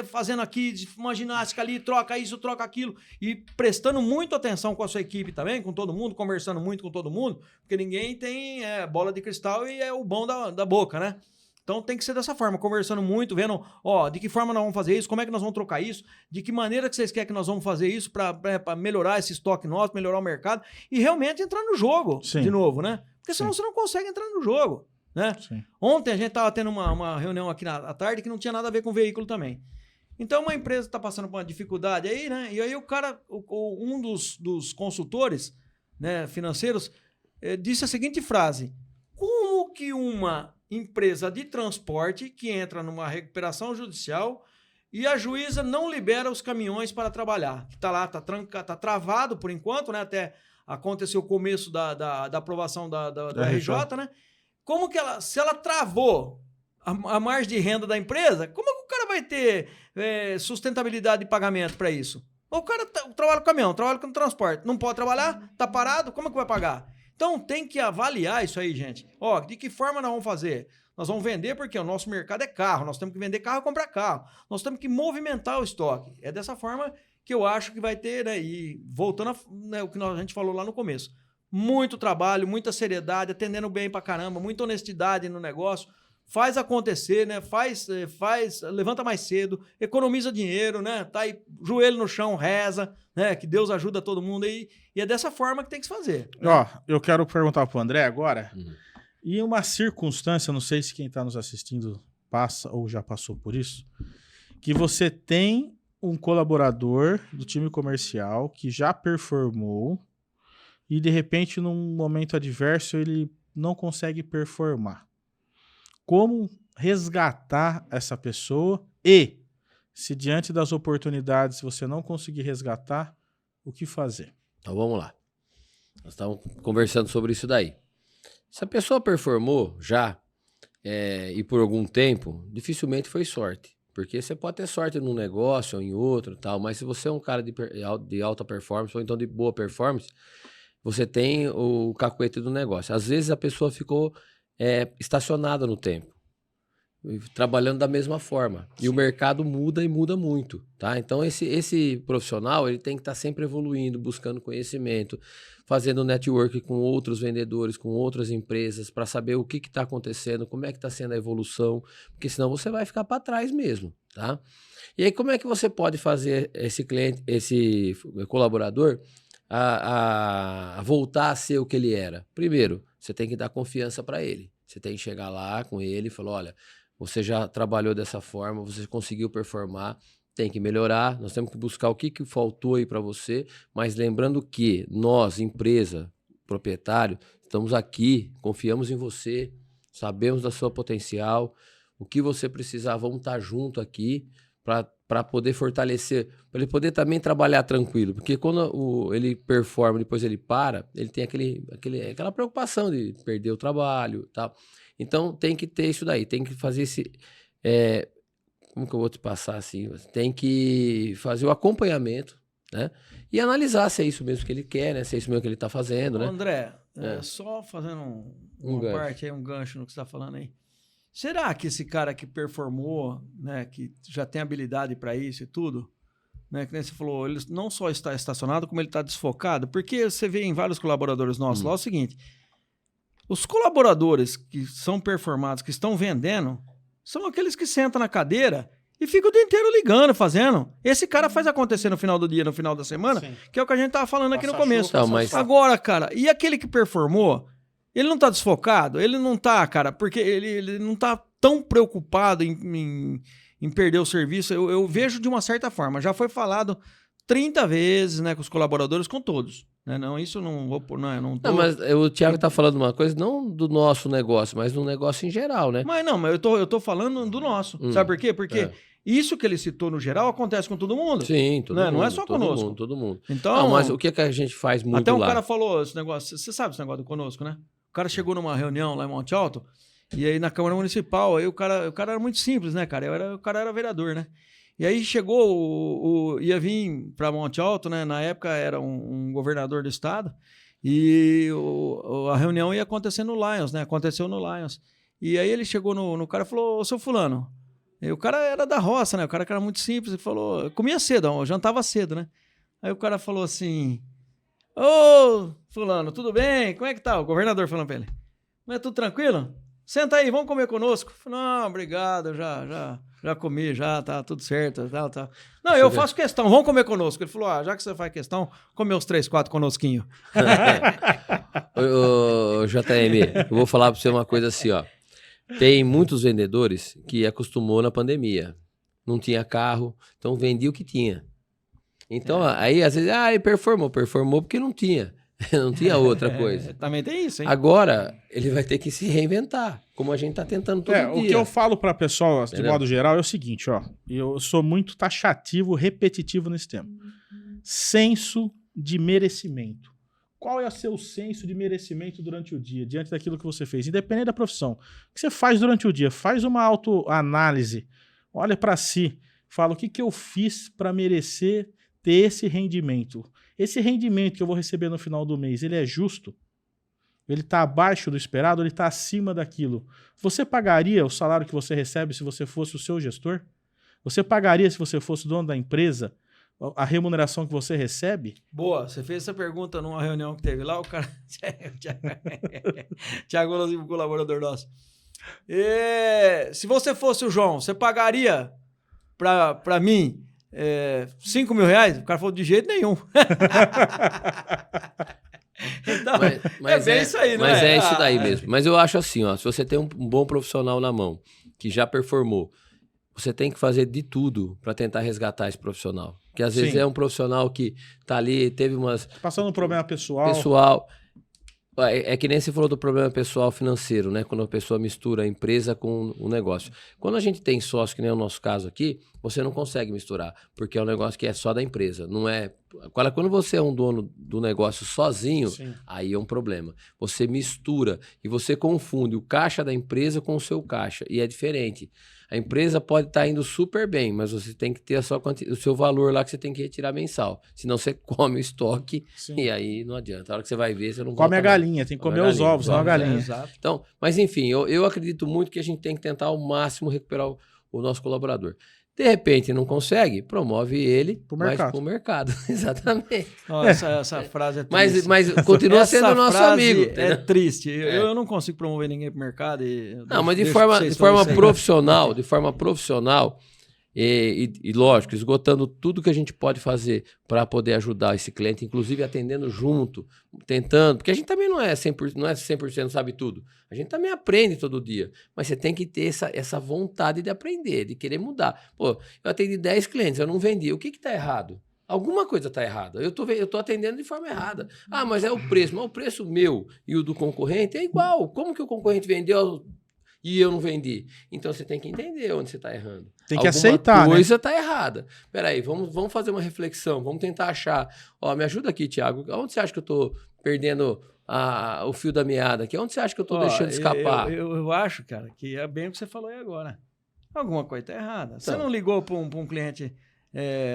Fazendo aqui uma ginástica ali, troca isso, troca aquilo, e prestando muito atenção com a sua equipe também, com todo mundo, conversando muito com todo mundo, porque ninguém tem bola de cristal e é o bom da boca, né? Então tem que ser dessa forma, conversando muito, vendo, de que forma nós vamos fazer isso, como é que nós vamos trocar isso, de que maneira que vocês querem que nós vamos fazer isso para melhorar esse estoque nosso, melhorar o mercado e realmente entrar no jogo de novo, né? Porque senão você não consegue entrar no jogo. Né? Ontem a gente estava tendo uma reunião aqui à tarde que não tinha nada a ver com veículo também. Então uma empresa está passando por uma dificuldade aí, né? E aí o cara, um dos consultores, né, financeiros, disse a seguinte frase: como que uma empresa de transporte que entra numa recuperação judicial e a juíza não libera os caminhões para trabalhar? Que está lá, está travado por enquanto, né? Até acontecer o começo da aprovação da RJ, né? Como que se ela travou a margem de renda da empresa, como que o cara vai ter sustentabilidade de pagamento para isso? O cara trabalha com caminhão, trabalha com transporte, não pode trabalhar, tá parado, como é que vai pagar? Então tem que avaliar isso aí, gente. De que forma nós vamos fazer? Nós vamos vender porque o nosso mercado é carro, nós temos que vender carro e comprar carro. Nós temos que movimentar o estoque. É dessa forma que eu acho que vai ter, né? E voltando o que a gente falou lá no começo. Muito trabalho, muita seriedade, atendendo bem pra caramba, muita honestidade no negócio, faz acontecer, né? Levanta mais cedo, economiza dinheiro, né? Tá aí, joelho no chão, reza, né? Que Deus ajuda todo mundo aí. E é dessa forma que tem que se fazer. Né?
Eu quero perguntar pro André agora, em uma circunstância, não sei se quem tá nos assistindo passa ou já passou por isso, que você tem um colaborador do time comercial que já performou e, de repente, num momento adverso, ele não consegue performar. Como resgatar essa pessoa? E, se diante das oportunidades você não conseguir resgatar, o que fazer?
Então, vamos lá. Nós estávamos conversando sobre isso daí. Se a pessoa performou já, e por algum tempo, dificilmente foi sorte. Porque você pode ter sorte num negócio ou em outro, tal, mas se você é um cara de alta performance, ou então de boa performance, você tem o cacuete do negócio. Às vezes a pessoa ficou estacionada no tempo, trabalhando da mesma forma. E o mercado muda e muda muito, tá? Então esse profissional, ele tem que estar sempre evoluindo, buscando conhecimento, fazendo network com outros vendedores, com outras empresas, para saber o que está acontecendo, como é que está sendo a evolução, porque senão você vai ficar para trás mesmo, tá? E aí como é que você pode fazer esse cliente, esse colaborador, a voltar a ser o que ele era? Primeiro, você tem que dar confiança para ele. Você tem que chegar lá com ele e falar, olha, você já trabalhou dessa forma, você conseguiu performar, tem que melhorar, nós temos que buscar o que faltou aí para você, mas lembrando que nós, empresa, proprietário, estamos aqui, confiamos em você, sabemos da sua potencial, o que você precisar, vamos estar junto aqui para poder fortalecer, para ele poder também trabalhar tranquilo, porque quando ele performa, depois ele para, ele tem aquela preocupação de perder o trabalho e tal. Então tem que ter isso daí, tem que fazer como que eu vou te passar assim? Você tem que fazer o acompanhamento, né? E analisar se é isso mesmo que ele quer, né? Se é isso mesmo que ele está fazendo, né?
André, só fazendo uma parte aí, um gancho no que você está falando aí. Será que esse cara que performou, né, que já tem habilidade para isso e tudo, né, que nem você falou, ele não só está estacionado, como ele está desfocado? Porque você vê em vários colaboradores nossos lá o seguinte, os colaboradores que são performados, que estão vendendo, são aqueles que sentam na cadeira e ficam o dia inteiro ligando, fazendo. Esse cara faz acontecer no final do dia, no final da semana, que é o que a gente tava falando aqui no começo. Agora, cara, e aquele que performou, ele não tá desfocado? Ele não tá, cara, porque ele não tá tão preocupado em perder o serviço. Eu vejo de uma certa forma. Já foi falado 30 vezes, né, com os colaboradores, com todos. Né? Não, isso não vou pôr, não,
mas o Thiago tá falando uma coisa, não do nosso negócio, mas do negócio em geral, né?
Mas eu tô falando do nosso. Sabe por quê? Porque isso que ele citou no geral acontece com todo mundo.
Sim, todo mundo.
Não é só conosco.
Todo mundo.
Então,
mas o que a gente faz muito
até
lá?
Até um cara falou esse negócio, você sabe esse negócio do conosco, né? O cara chegou numa reunião lá em Monte Alto, e aí na Câmara Municipal, aí o cara era muito simples, né, cara? O cara era vereador, né? E aí chegou, ia vir para Monte Alto, né? Na época era um governador do estado, e a reunião ia acontecer no Lions, né? Aconteceu no Lions. E aí ele chegou no cara e falou, ô, seu fulano, e o cara era da roça, né? O cara que era muito simples, ele falou, comia cedo, jantava cedo, né? Aí o cara falou assim, ô, fulano, tudo bem? Como é que tá? O governador falando pra ele, não é tudo tranquilo? Senta aí, vamos comer conosco. Falei, não, obrigado, já comi, já tá tudo certo, tal. Não, eu faço questão, vamos comer conosco. Ele falou, já que você faz questão, come uns 3, 4 conosquinho.
Ô, JM, eu vou falar pra você uma coisa assim, ó. Tem muitos vendedores que acostumou na pandemia. Não tinha carro, então vendia o que tinha. Então, aí às vezes, ele performou porque não tinha. Não tinha outra coisa.
Também tem isso, hein?
Agora, ele vai ter que se reinventar, como a gente tá tentando todo dia.
O que eu falo pra pessoa, de modo geral, é o seguinte, ó. Eu sou muito taxativo, repetitivo nesse tema. Senso de merecimento. Qual é o seu senso de merecimento durante o dia, diante daquilo que você fez? Independente da profissão. O que você faz durante o dia? Faz uma autoanálise. Olha pra si. Fala, o que eu fiz pra merecer ter esse rendimento? Esse rendimento que eu vou receber no final do mês, ele é justo? Ele está abaixo do esperado? Ele está acima daquilo? Você pagaria o salário que você recebe se você fosse o seu gestor? Você pagaria se você fosse dono da empresa a remuneração que você recebe?
Boa, você fez essa pergunta numa reunião que teve lá, o cara... Thiago, um colaborador nosso. Se você fosse o João, você pagaria para mim 5 mil reais? O cara falou, de jeito nenhum. Então, mas bem isso aí, não é?
Mas é isso daí mesmo. Mas eu acho assim, ó, se você tem um bom profissional na mão, que já performou, você tem que fazer de tudo para tentar resgatar esse profissional. Porque às vezes é um profissional que tá ali, teve umas...
Passando um problema pessoal.
É que nem você falou do problema pessoal financeiro, né? Quando a pessoa mistura a empresa com o negócio. Quando a gente tem sócio, que nem é o nosso caso aqui, você não consegue misturar, porque é um negócio que é só da empresa. Não é... Quando você é um dono do negócio sozinho, aí é um problema. Você mistura e você confunde o caixa da empresa com o seu caixa. E é diferente. A empresa pode estar indo super bem, mas você tem que ter o seu valor lá que você tem que retirar mensal. Senão você come o estoque e aí não adianta. A hora que você vai ver, você não
come a galinha, tem que comer os ovos, não a galinha.
Exato.
Então, mas enfim, eu acredito muito que a gente tem que tentar ao máximo recuperar o nosso colaborador. De repente não consegue, promove ele pro mercado. Exatamente.
Essa frase é triste.
Mas continua sendo nosso amigo.
É triste. Eu não consigo promover ninguém pro mercado.
Não, mas de forma profissional, e lógico, esgotando tudo que a gente pode fazer para poder ajudar esse cliente, inclusive atendendo junto, tentando, porque a gente também não é 100% sabe tudo. A gente também aprende todo dia, mas você tem que ter essa vontade de aprender, de querer mudar. Pô, eu atendi 10 clientes, eu não vendi. O que está errado? Alguma coisa está errada. Eu tô atendendo de forma errada. Mas é o preço. Mas o preço meu e o do concorrente é igual. Como que o concorrente vendeu e eu não vendi? Então você tem que entender onde você está errando.
Tem que aceitar, né?
Alguma coisa está errada. Peraí, vamos fazer uma reflexão, vamos tentar achar. Me ajuda aqui, Thiago. Onde você acha que eu estou perdendo o fio da meada aqui? Onde você acha que eu estou deixando escapar?
Eu acho, cara, que é bem o que você falou aí agora. alguma coisa está errada. Você
Então.
não ligou para um cliente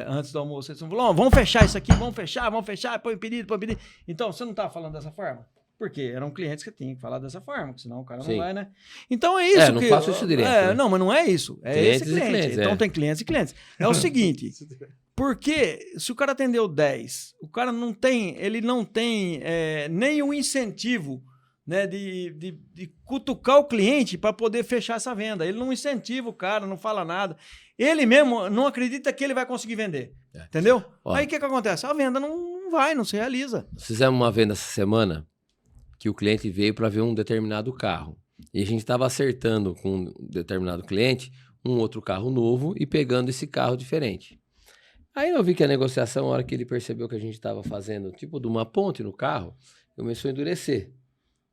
antes do almoço, você não falou, vamos fechar isso aqui, vamos fechar, põe pedido. Então, você não estava falando dessa forma? Porque eram clientes que tinham que falar dessa forma, senão o cara não vai, né? Então é isso.
Não faço isso direto. Né?
Não, mas não é isso. É
clientes
esse cliente.
Clientes,
então tem clientes e clientes. É o seguinte, porque se o cara atendeu 10, o cara não tem nem um incentivo, né, de cutucar o cliente para poder fechar essa venda. Ele não incentiva o cara, não fala nada. Ele mesmo não acredita que ele vai conseguir vender. Entendeu? Aí o que acontece? A venda não se realiza.
Fizemos uma venda essa semana que o cliente veio para ver um determinado carro. E a gente estava acertando com um determinado cliente um outro carro novo e pegando esse carro diferente. Aí eu vi que a negociação, a hora que ele percebeu que a gente estava fazendo tipo de uma ponte no carro, começou a endurecer.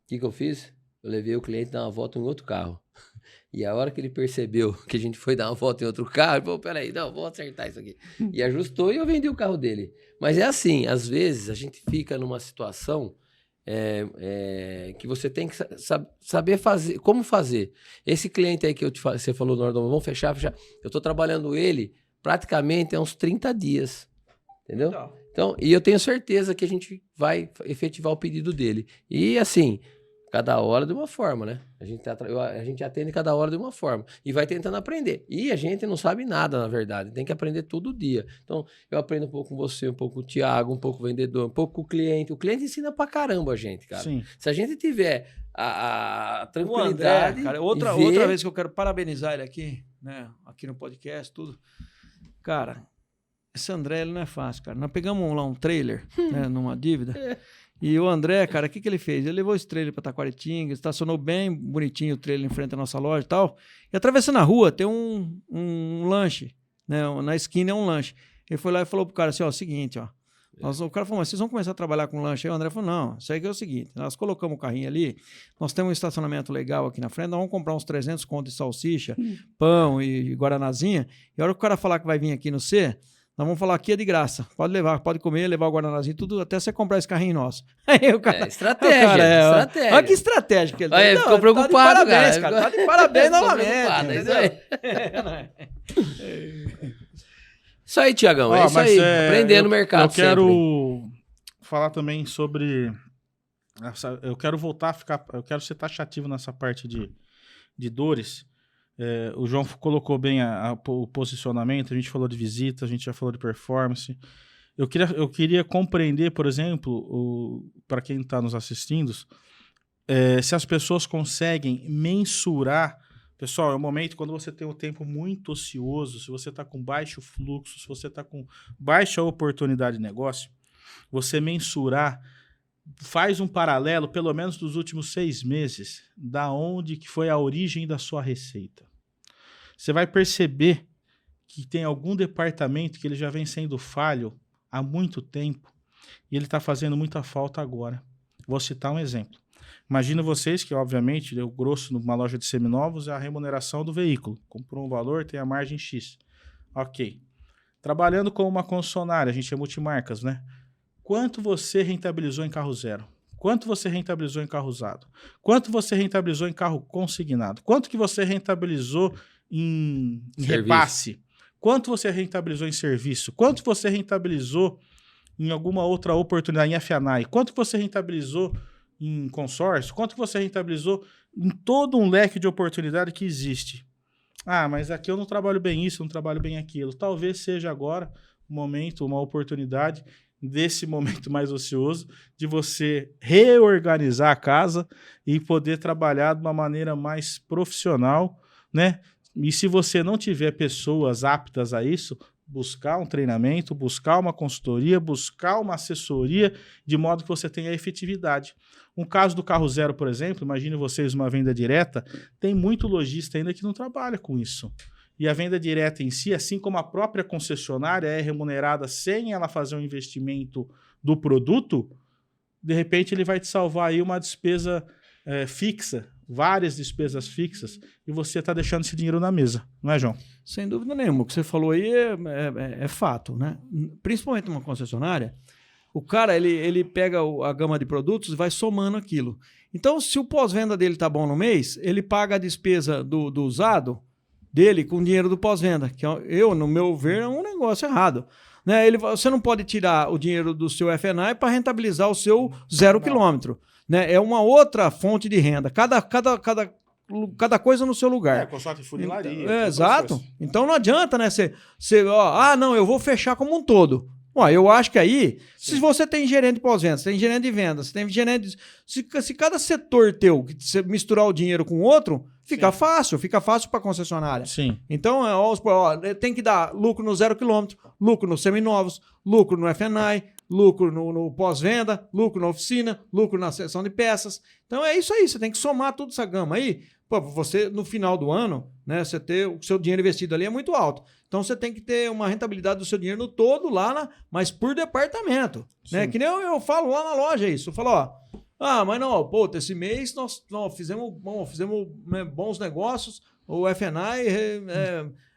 O que eu fiz? Eu levei o cliente dar uma volta em outro carro. E a hora que ele percebeu que a gente foi dar uma volta em outro carro, ele falou, peraí, vou acertar isso aqui. E ajustou e eu vendi o carro dele. Mas é assim, às vezes a gente fica numa situação que você tem que saber fazer, como fazer. Esse cliente aí que você falou, Nordão, vamos fechar. Eu estou trabalhando ele praticamente há uns 30 dias. Entendeu? Então, e eu tenho certeza que a gente vai efetivar o pedido dele. E assim, cada hora de uma forma, né? A gente atende cada hora de uma forma. E vai tentando aprender. E a gente não sabe nada, na verdade. Tem que aprender todo dia. Então, eu aprendo um pouco com você, um pouco com o Thiago, um pouco com o vendedor, um pouco com o cliente. O cliente ensina pra caramba a gente, cara.
Sim.
Se a gente tiver a tranquilidade...
André, cara, outra vez que eu quero parabenizar ele aqui, né? Aqui no podcast, tudo. Cara, esse André, ele não é fácil, cara. Nós pegamos lá um trailer, né, numa dívida. E o André, cara, o que ele fez? Ele levou esse trailer para Taquaritinga, estacionou bem bonitinho o trailer em frente à nossa loja e tal. E atravessando a rua, tem um lanche, né? Na esquina é um lanche. Ele foi lá e falou pro cara assim, ó, seguinte, ó. O cara falou, mas vocês vão começar a trabalhar com lanche? Aí o André falou, não, isso aí que é o seguinte, nós colocamos o carrinho ali, nós temos um estacionamento legal aqui na frente, nós vamos comprar uns 300 contos de salsicha, pão e guaranazinha, e a hora que o cara falar que vai vir aqui no C, nós vamos falar aqui é de graça. Pode levar, pode comer, levar o guardanazinho, tudo, até você comprar esse carrinho nosso. Aí o cara...
estratégia.
Olha que estratégia que ele tem.
Ficou preocupado,
tá de parabéns, cara. Tá de parabéns novamente.
Isso aí, Tiagão. É isso aí. Aprender no mercado.
Eu quero falar também sobre... Eu quero voltar a ficar... Eu quero ser taxativo nessa parte de dores. O João colocou bem o posicionamento, a gente falou de visita, a gente já falou de performance. Eu queria compreender, por exemplo, para quem está nos assistindo, se as pessoas conseguem mensurar. Pessoal, é um momento quando você tem um tempo muito ocioso, se você está com baixo fluxo, se você está com baixa oportunidade de negócio, você mensurar, faz um paralelo, pelo menos dos últimos 6 meses, da onde que foi a origem da sua receita. Você vai perceber que tem algum departamento que ele já vem sendo falho há muito tempo e ele está fazendo muita falta agora. Vou citar um exemplo. Imagina vocês que, obviamente, o grosso numa loja de seminovos é a remuneração do veículo. Comprou um valor, tem a margem X. Ok. Trabalhando com uma concessionária, a gente é multimarcas, né? Quanto você rentabilizou em carro zero? Quanto você rentabilizou em carro usado? Quanto você rentabilizou em carro consignado? Quanto que você rentabilizou em repasse? Quanto você rentabilizou em serviço? Quanto você rentabilizou em alguma outra oportunidade, em F&I? Quanto você rentabilizou em consórcio? Quanto você rentabilizou em todo um leque de oportunidade que existe? Ah, mas aqui eu não trabalho bem isso, não trabalho bem aquilo. Talvez seja agora um momento, uma oportunidade desse momento mais ocioso, de você reorganizar a casa e poder trabalhar de uma maneira mais profissional, né? E se você não tiver pessoas aptas a isso, buscar um treinamento, buscar uma consultoria, buscar uma assessoria, de modo que você tenha efetividade. Um caso do carro zero, por exemplo, imagine vocês uma venda direta, tem muito lojista ainda que não trabalha com isso. E a venda direta em si, assim como a própria concessionária é remunerada sem ela fazer um investimento do produto, de repente ele vai te salvar aí uma despesa fixa, várias despesas fixas, e você está deixando esse dinheiro na mesa, não é, João?
Sem dúvida nenhuma. O que você falou aí é fato, né? Principalmente numa concessionária, o cara ele pega a gama de produtos e vai somando aquilo. Então, se o pós-venda dele tá bom no mês, ele paga a despesa do usado, dele com o dinheiro do pós-venda, que no meu ver, é um negócio errado. Né? Você não pode tirar o dinheiro do seu F&I para rentabilizar o seu 0 quilômetro. Né? É uma outra fonte de renda. Cada coisa no seu lugar.
Consulta e funilaria.
Exato. Então não adianta, né? Não, eu vou fechar como um todo. Eu acho que aí, se você tem gerente de pós-venda, você tem gerente de vendas, você tem gerente de... Se cada setor teu, que você misturar o dinheiro com o outro, fica fácil para a concessionária.
Sim.
Então, tem que dar lucro no 0 quilômetro, lucro nos seminovos, lucro no F&I, lucro no pós-venda, lucro na oficina, lucro na seção de peças. Então é isso aí, você tem que somar tudo essa gama aí. Você, no final do ano, né, você ter o seu dinheiro investido ali é muito alto. Então você tem que ter uma rentabilidade do seu dinheiro no todo lá, mas por departamento. Né? Que nem eu falo lá na loja isso. Eu falo, mas não, esse mês nós fizemos né, bons negócios, o F&I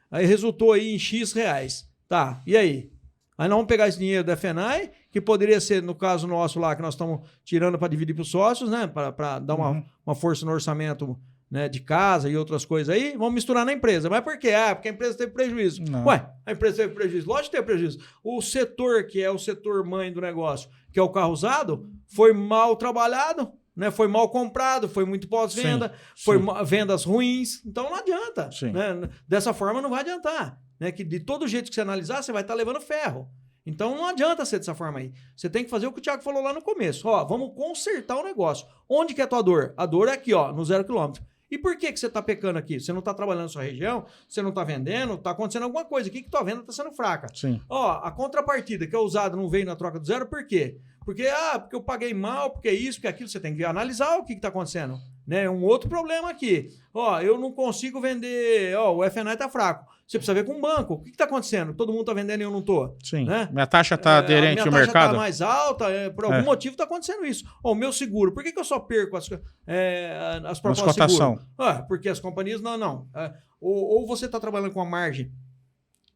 aí resultou aí em X reais. Tá, e aí? Aí nós vamos pegar esse dinheiro do F&I, que poderia ser, no caso nosso lá, que nós estamos tirando para dividir para os sócios, né? Para dar uma força no orçamento, né, de casa e outras coisas aí, vamos misturar na empresa. Mas por quê? Porque a empresa teve prejuízo. Não. A empresa teve prejuízo. Lógico que teve prejuízo. O setor, que é o setor mãe do negócio, que é o carro usado, foi mal trabalhado, né? Foi mal comprado, foi muito pós-venda, foi vendas ruins. Então não adianta. Né? Dessa forma não vai adiantar. Né? Que de todo jeito que você analisar, você vai estar levando ferro. Então não adianta ser dessa forma aí. Você tem que fazer o que o Thiago falou lá no começo. Vamos consertar o negócio. Onde que é a tua dor? A dor é aqui, no 0 quilômetro. E por que você está pecando aqui? Você não está trabalhando na sua região, você não está vendendo, está acontecendo alguma coisa aqui que tua venda está sendo fraca.
Sim.
A contrapartida que é usada não veio na troca do 0, por quê? Porque eu paguei mal, porque isso, porque aquilo. Você tem que analisar o que está acontecendo. Né? Um outro problema aqui. Eu não consigo vender, o F&I está fraco. Você precisa ver com o banco. O que está acontecendo? Todo mundo está vendendo e eu não estou.
Sim.
Né?
Minha taxa está aderente ao mercado? Minha taxa está
mais alta. Por algum motivo está acontecendo isso. O meu seguro. Por que eu só perco as propostas de seguro? Porque as companhias não. Ou você está trabalhando com uma margem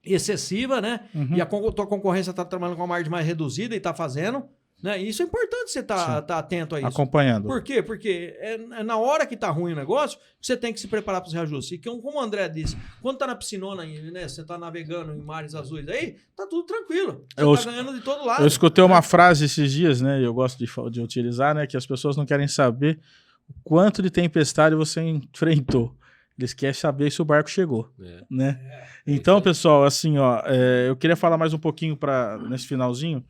excessiva, né? E a tua concorrência está trabalhando com uma margem mais reduzida e está fazendo. Né? E isso é importante você tá atento a isso.
Acompanhando.
Por quê? Porque é na hora que tá ruim o negócio que você tem que se preparar para os reajustes. E como o André disse, quando tá na piscinona, né, você tá navegando em mares azuis aí, tá tudo tranquilo. Você tá ganhando de todo lado.
Eu escutei uma frase esses dias, né? Eu gosto de utilizar, né? Que as pessoas não querem saber o quanto de tempestade você enfrentou. Eles querem saber se o barco chegou. Né? Então, pessoal, assim, eu queria falar mais um pouquinho nesse finalzinho.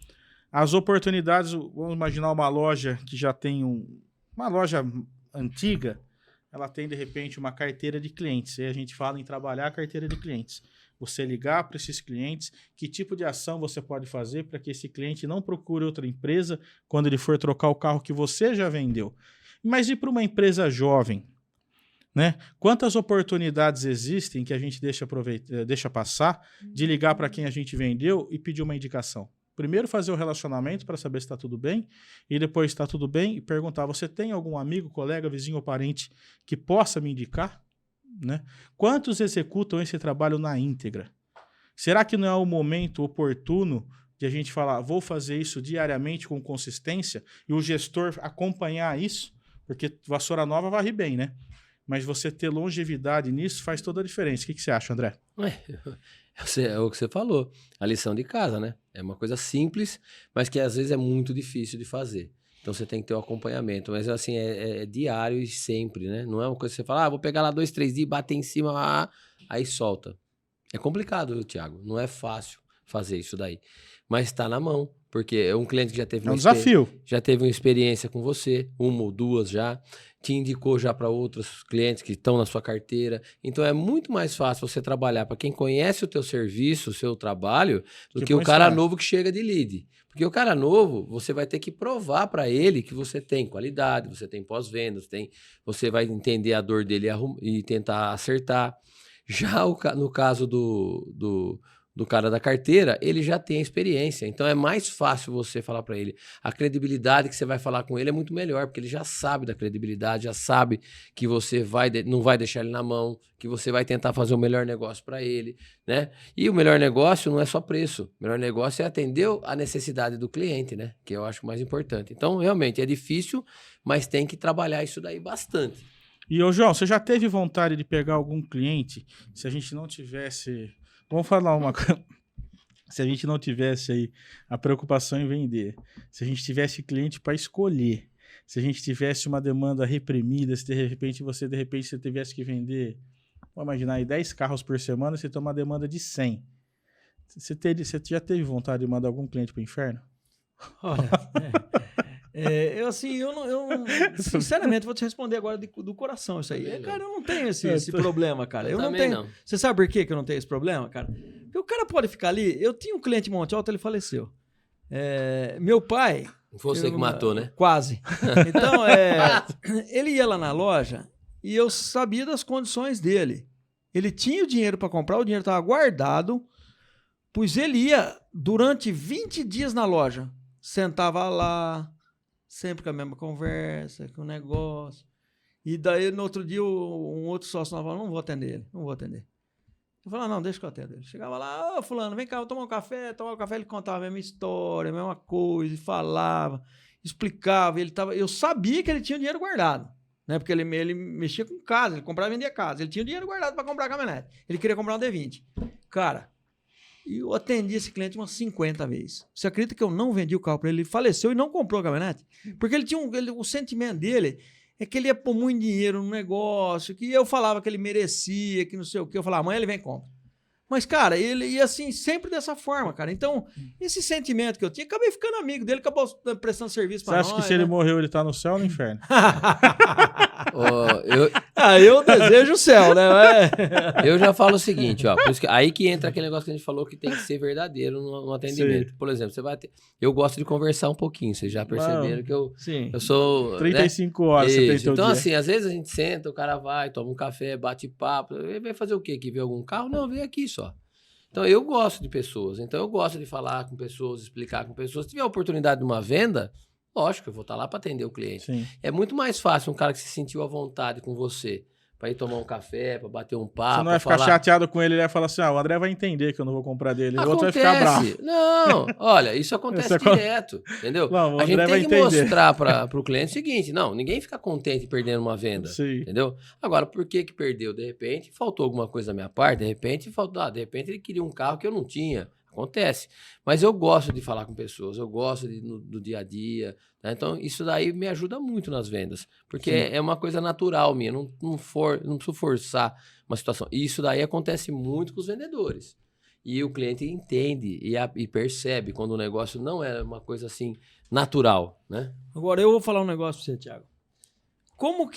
As oportunidades, vamos imaginar uma loja que já tem uma loja antiga, ela tem, de repente, uma carteira de clientes. E a gente fala em trabalhar a carteira de clientes. Você ligar para esses clientes, que tipo de ação você pode fazer para que esse cliente não procure outra empresa quando ele for trocar o carro que você já vendeu. Mas e para uma empresa jovem? Né? Quantas oportunidades existem que a gente deixa passar de ligar para quem a gente vendeu e pedir uma indicação? Primeiro fazer o relacionamento para saber se está tudo bem, e depois está tudo bem e perguntar, você tem algum amigo, colega, vizinho ou parente que possa me indicar? Né? Quantos executam esse trabalho na íntegra? Será que não é o momento oportuno de a gente falar, vou fazer isso diariamente com consistência e o gestor acompanhar isso? Porque vassoura nova varre bem, né? Mas você ter longevidade nisso faz toda a diferença. O que você acha, André?
É o que você falou, a lição de casa, né? É uma coisa simples, mas que às vezes é muito difícil de fazer. Então você tem que ter o acompanhamento, mas assim, é diário e sempre, né? Não é uma coisa que você fala, vou pegar lá 2, 3 dias, bater em cima, aí solta. É complicado, viu, Thiago? Não é fácil fazer isso daí. Mas está na mão, porque é um cliente que já teve
desafio.
Já teve uma experiência com você, 1 ou 2 já, te indicou já para outros clientes que estão na sua carteira. Então é muito mais fácil você trabalhar para quem conhece o teu serviço, o seu trabalho, do que o cara novo que chega de lead. Porque o cara novo, você vai ter que provar para ele que você tem qualidade, você tem pós-vendas, você vai entender a dor dele e tentar acertar. Já no caso do cara da carteira, ele já tem a experiência. Então é mais fácil você falar para ele. A credibilidade que você vai falar com ele é muito melhor, porque ele já sabe da credibilidade, já sabe que você não vai deixar ele na mão, que você vai tentar fazer o melhor negócio para ele, né? E o melhor negócio não é só preço. O melhor negócio é atender a necessidade do cliente, né? Que eu acho mais importante. Então, realmente, é difícil, mas tem que trabalhar isso daí bastante.
E, ô João, você já teve vontade de pegar algum cliente, se a gente não tivesse... Vamos falar uma coisa. Se a gente não tivesse aí a preocupação em vender, se a gente tivesse cliente para escolher, se a gente tivesse uma demanda reprimida, se de repente você tivesse que vender, vamos imaginar aí, 10 carros por semana, você tem uma demanda de 100. Você já teve vontade de mandar algum cliente para o inferno?
Olha, eu sinceramente vou te responder agora do coração isso aí. Cara, eu não tenho esse problema, cara. Eu não tenho. Você sabe por que eu não tenho esse problema, cara? Porque o cara pode ficar ali. Eu tinha um cliente em Monte Alto, ele faleceu. Meu pai...
Foi você que matou, né?
Quase. Então, ele ia lá na loja e eu sabia das condições dele. Ele tinha o dinheiro para comprar, o dinheiro estava guardado, pois ele ia durante 20 dias na loja. Sentava lá, sempre com a mesma conversa, com o negócio. E daí, no outro dia, um outro sócio falava, não vou atender ele, não vou atender. Eu falava, não, deixa que eu atendo ele. Chegava lá, ô fulano, vem cá, vou tomar um café. Tomava um café, ele contava a mesma história, a mesma coisa, falava, explicava. Eu sabia que ele tinha o dinheiro guardado, né? Porque ele mexia com casa, ele comprava e vendia casa. Ele tinha o dinheiro guardado para comprar a caminhonete. Ele queria comprar um D20. Cara, eu atendi esse cliente umas 50 vezes. Você acredita que eu não vendi o carro para ele? Ele faleceu e não comprou a caminhonete? Porque ele tinha o sentimento dele é que ele ia pôr muito dinheiro no negócio, que eu falava que ele merecia, que não sei o quê. Eu falava, amanhã ele vem e compra. Mas, cara, ele ia assim, sempre dessa forma, cara. Então, esse sentimento que eu tinha, acabei ficando amigo dele, acabou prestando serviço pra nós.
Você acha que se ele morreu, ele tá no céu ou no inferno?
Eu desejo o céu, né?
Eu já falo o seguinte, ó. Por isso que, aí que entra aquele negócio que a gente falou que tem que ser verdadeiro no atendimento. Sim. Por exemplo, você vai ter. Eu gosto de conversar um pouinho, vocês já perceberam que eu sou.
35 horas,
você
tem teu
então,
dia.
assim, às vezes a gente senta, o cara vai, toma um café, bate papo. Ele vai fazer o quê? Que ver algum carro? Não, vem aqui só. Então, eu gosto de pessoas. Então, eu gosto de falar com pessoas, explicar com pessoas. Se tiver a oportunidade de uma venda, lógico, eu vou estar lá para atender o cliente. Sim. É muito mais fácil um cara que se sentiu à vontade com você para ir tomar um café, para bater um papo.
Você não vai ficar chateado com ele, ele vai falar assim, o André vai entender que eu não vou comprar dele. O outro vai ficar bravo.
Não, olha, isso acontece direto, entendeu? Não, a gente tem que mostrar para o cliente o seguinte, ninguém fica contente perdendo uma venda, entendeu? Agora, por que perdeu? De repente, faltou alguma coisa da minha parte, de repente ele queria um carro que eu não tinha. Acontece. Mas eu gosto de falar com pessoas, eu gosto do dia a dia. Né? Então, isso daí me ajuda muito nas vendas. Porque é uma coisa natural minha, não preciso forçar uma situação. E isso daí acontece muito com os vendedores. E o cliente entende e percebe quando o negócio não é uma coisa assim natural. Né?
Agora, eu vou falar um negócio para você, Thiago. Como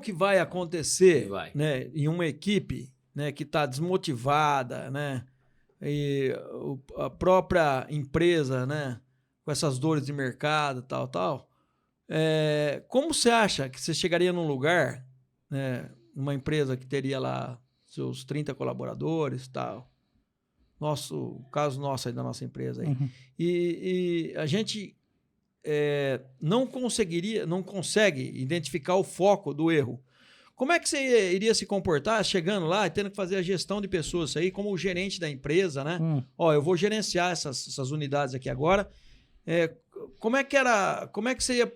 que vai acontecer né, em uma equipe né, que está desmotivada, né? E a própria empresa, né, com essas dores de mercado, tal, como você acha que você chegaria num lugar, né, numa empresa que teria lá seus 30 colaboradores, tal, o caso nosso aí da nossa empresa aí, e a gente não consegue identificar o foco do erro. Como é que você iria se comportar chegando lá e tendo que fazer a gestão de pessoas aí, como o gerente da empresa, né? Eu vou gerenciar essas unidades aqui agora. Como é que você ia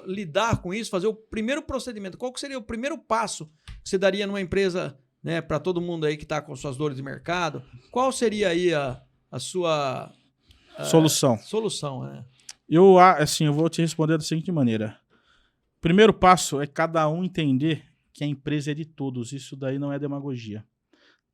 lidar com isso, fazer o primeiro procedimento? Qual que seria o primeiro passo que você daria numa empresa, né, para todo mundo aí que está com suas dores de mercado? Qual seria aí a sua
solução?
Né?
Eu vou te responder da seguinte maneira. O primeiro passo é cada um entender que a empresa é de todos. Isso daí não é demagogia.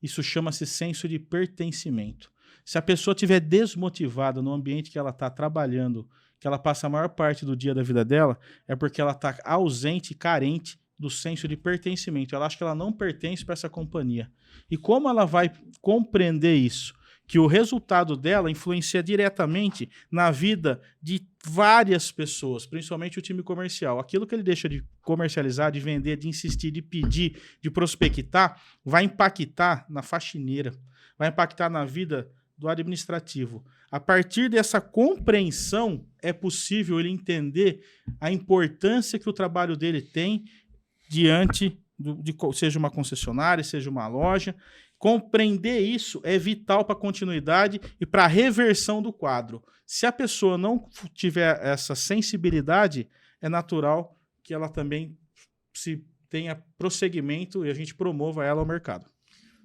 Isso chama-se senso de pertencimento. Se a pessoa estiver desmotivada no ambiente que ela está trabalhando, que ela passa a maior parte do dia da vida dela, é porque ela está ausente e carente do senso de pertencimento. Ela acha que ela não pertence para essa companhia. E como ela vai compreender isso? Que o resultado dela influencia diretamente na vida de várias pessoas, principalmente o time comercial. Aquilo que ele deixa de comercializar, de vender, de insistir, de pedir, de prospectar, vai impactar na faxineira, vai impactar na vida do administrativo. A partir dessa compreensão, é possível ele entender a importância que o trabalho dele tem diante seja uma concessionária, seja uma loja. Compreender isso é vital para a continuidade e para a reversão do quadro. Se a pessoa não tiver essa sensibilidade, é natural que ela também se tenha prosseguimento e a gente promova ela ao mercado.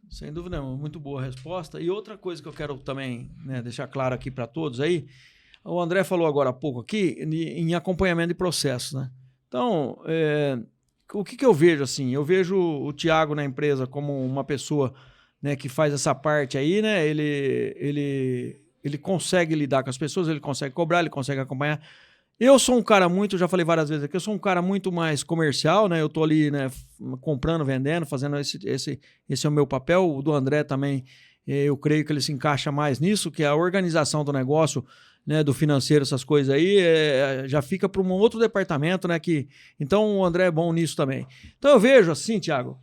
Sem dúvida nenhuma, muito boa a resposta. E outra coisa que eu quero também, né, deixar claro aqui para todos aí, o André falou agora há pouco aqui em acompanhamento de processos, né? Então, o que eu vejo assim? Eu vejo o Thiago na empresa como uma pessoa, né, que faz essa parte aí, né? Ele consegue lidar com as pessoas, ele consegue cobrar, ele consegue acompanhar. Eu sou um cara muito, já falei várias vezes aqui, eu sou um cara muito mais comercial, né? Eu tô ali, né, comprando, vendendo, fazendo esse é o meu papel. O do André também, eu creio que ele se encaixa mais nisso, que é a organização do negócio, né, do financeiro, essas coisas aí, já fica para um outro departamento, né? Então o André é bom nisso também. Então eu vejo assim, Thiago,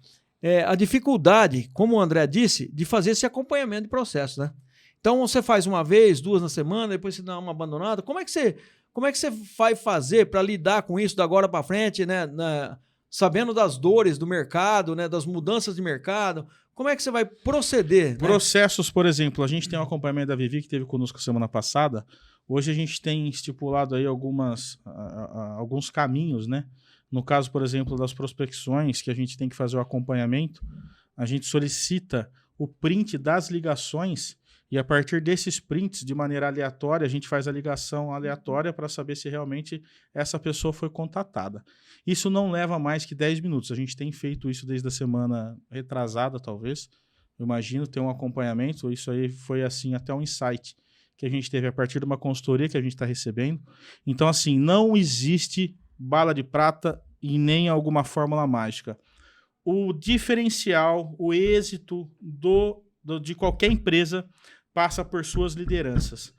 a dificuldade, como o André disse, de fazer esse acompanhamento de processo, né? Então você faz uma vez, 2 na semana, depois você dá uma abandonada. Como é que você vai fazer para lidar com isso da agora para frente, né? Sabendo das dores do mercado, né? Das mudanças de mercado? Como é que você vai proceder? Né?
Processos, por exemplo, a gente tem um acompanhamento da Vivi que teve conosco semana passada. Hoje a gente tem estipulado aí alguns caminhos, né? No caso, por exemplo, das prospecções, que a gente tem que fazer o acompanhamento, a gente solicita o print das ligações. E a partir desses prints, de maneira aleatória, a gente faz a ligação aleatória para saber se realmente essa pessoa foi contatada. Isso não leva mais que 10 minutos. A gente tem feito isso desde a semana retrasada, talvez. Eu imagino ter um acompanhamento. Isso aí foi assim até um insight que a gente teve a partir de uma consultoria que a gente está recebendo. Então, assim, não existe bala de prata e nem alguma fórmula mágica. O diferencial, o êxito de qualquer empresa passa por suas lideranças.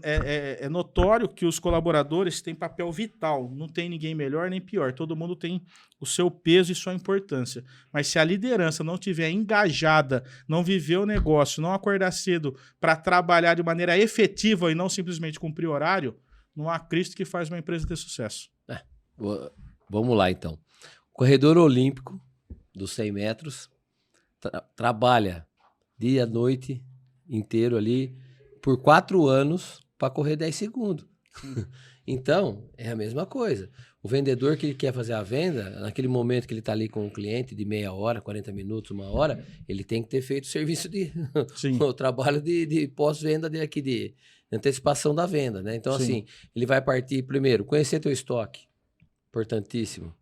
É notório que os colaboradores têm papel vital, não tem ninguém melhor nem pior, todo mundo tem o seu peso e sua importância. Mas se a liderança não estiver engajada, não viver o negócio, não acordar cedo para trabalhar de maneira efetiva e não simplesmente cumprir horário, não há Cristo que faz uma empresa ter sucesso.
Vamos lá, então. O corredor olímpico dos 100 metros trabalha dia, noite, inteiro ali, por 4 anos para correr 10 segundos. Então, é a mesma coisa. O vendedor que ele quer fazer a venda, naquele momento que ele está ali com o cliente de meia hora, 40 minutos, 1 hora, ele tem que ter feito o serviço o trabalho de pós-venda aqui, de antecipação da venda, né? Então, assim, ele vai partir primeiro, conhecer teu estoque, importantíssimo.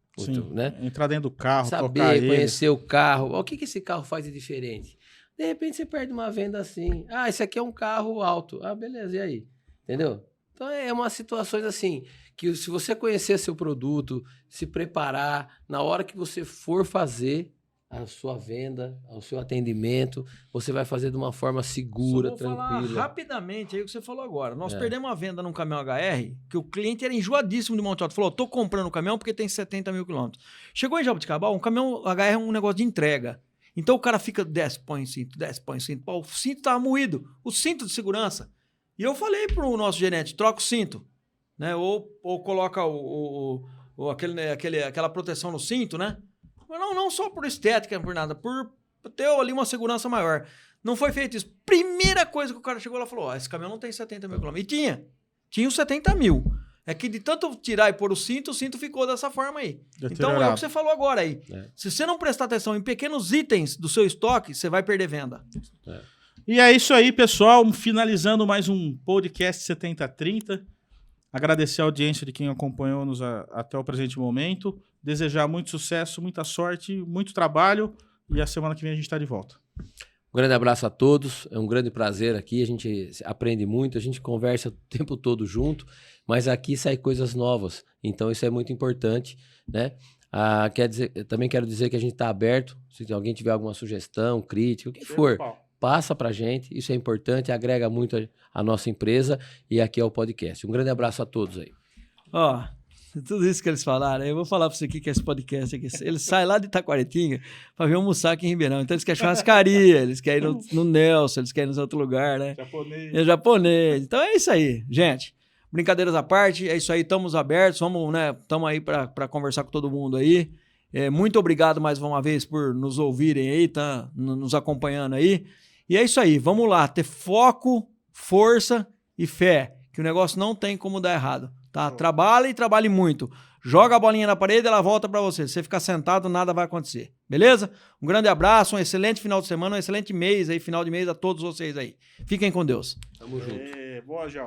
Né?
Entrar dentro do carro,
saber, conhecer o carro. O que esse carro faz de diferente? De repente você perde uma venda assim. Ah, esse aqui é um carro alto. Ah, beleza, e aí? Entendeu? Então é umas situações assim, que se você conhecer seu produto, se preparar, na hora que você for fazer a sua venda, o seu atendimento, você vai fazer de uma forma segura, tranquila.
Vou falar rapidamente aí o que você falou agora. Nós perdemos uma venda num caminhão HR, que o cliente era enjoadíssimo de Monte Alto. Falou, tô comprando o caminhão porque tem 70 mil quilômetros. Chegou em Jaboticabal, um caminhão HR é um negócio de entrega. Então o cara fica, desce, põe cinto. Pô, o cinto tava moído, o cinto de segurança. E eu falei pro nosso gerente, troca o cinto, né? Ou coloca aquela proteção no cinto, né? Mas não só por estética, por nada, por ter ali uma segurança maior. Não foi feito isso. Primeira coisa que o cara chegou lá e falou, esse caminhão não tem 70 mil quilômetros. E tinha os 70 mil. É que de tanto tirar e pôr o cinto ficou dessa forma aí. Então é o que você falou agora aí. Se você não prestar atenção em pequenos itens do seu estoque, você vai perder venda.
E é isso aí, pessoal. Finalizando mais um podcast 7030. Agradecer a audiência de quem acompanhou-nos até o presente momento. Desejar muito sucesso, muita sorte, muito trabalho. E a semana que vem a gente está de volta.
Um grande abraço a todos. É um grande prazer aqui. A gente aprende muito, a gente conversa o tempo todo junto. Mas aqui saem coisas novas. Então isso é muito importante, né? Também quero dizer que a gente está aberto. Se alguém tiver alguma sugestão, crítica, o que for, passa para a gente. Isso é importante, agrega muito a nossa empresa. E aqui é o podcast. Um grande abraço a todos aí.
Tudo isso que eles falaram, eu vou falar para você aqui que esse podcast aqui, eles saem lá de Itaquaritinga para vir almoçar aqui em Ribeirão. Então eles querem churrascaria, eles querem ir no Nelson, eles querem ir em outro lugar, né? Japonês. Então é isso aí, gente. Brincadeiras à parte, é isso aí, estamos abertos, estamos aí para conversar com todo mundo aí. Muito obrigado mais uma vez por nos ouvirem aí, tá nos acompanhando aí. E é isso aí, vamos lá, ter foco, força e fé, que o negócio não tem como dar errado. tá? Trabalhe e trabalhe muito. Joga a bolinha na parede, ela volta para você. Se você ficar sentado, nada vai acontecer. Beleza? Um grande abraço, um excelente final de semana, um excelente mês aí, final de mês a todos vocês aí. Fiquem com Deus.
Tamo junto.
Boa, João.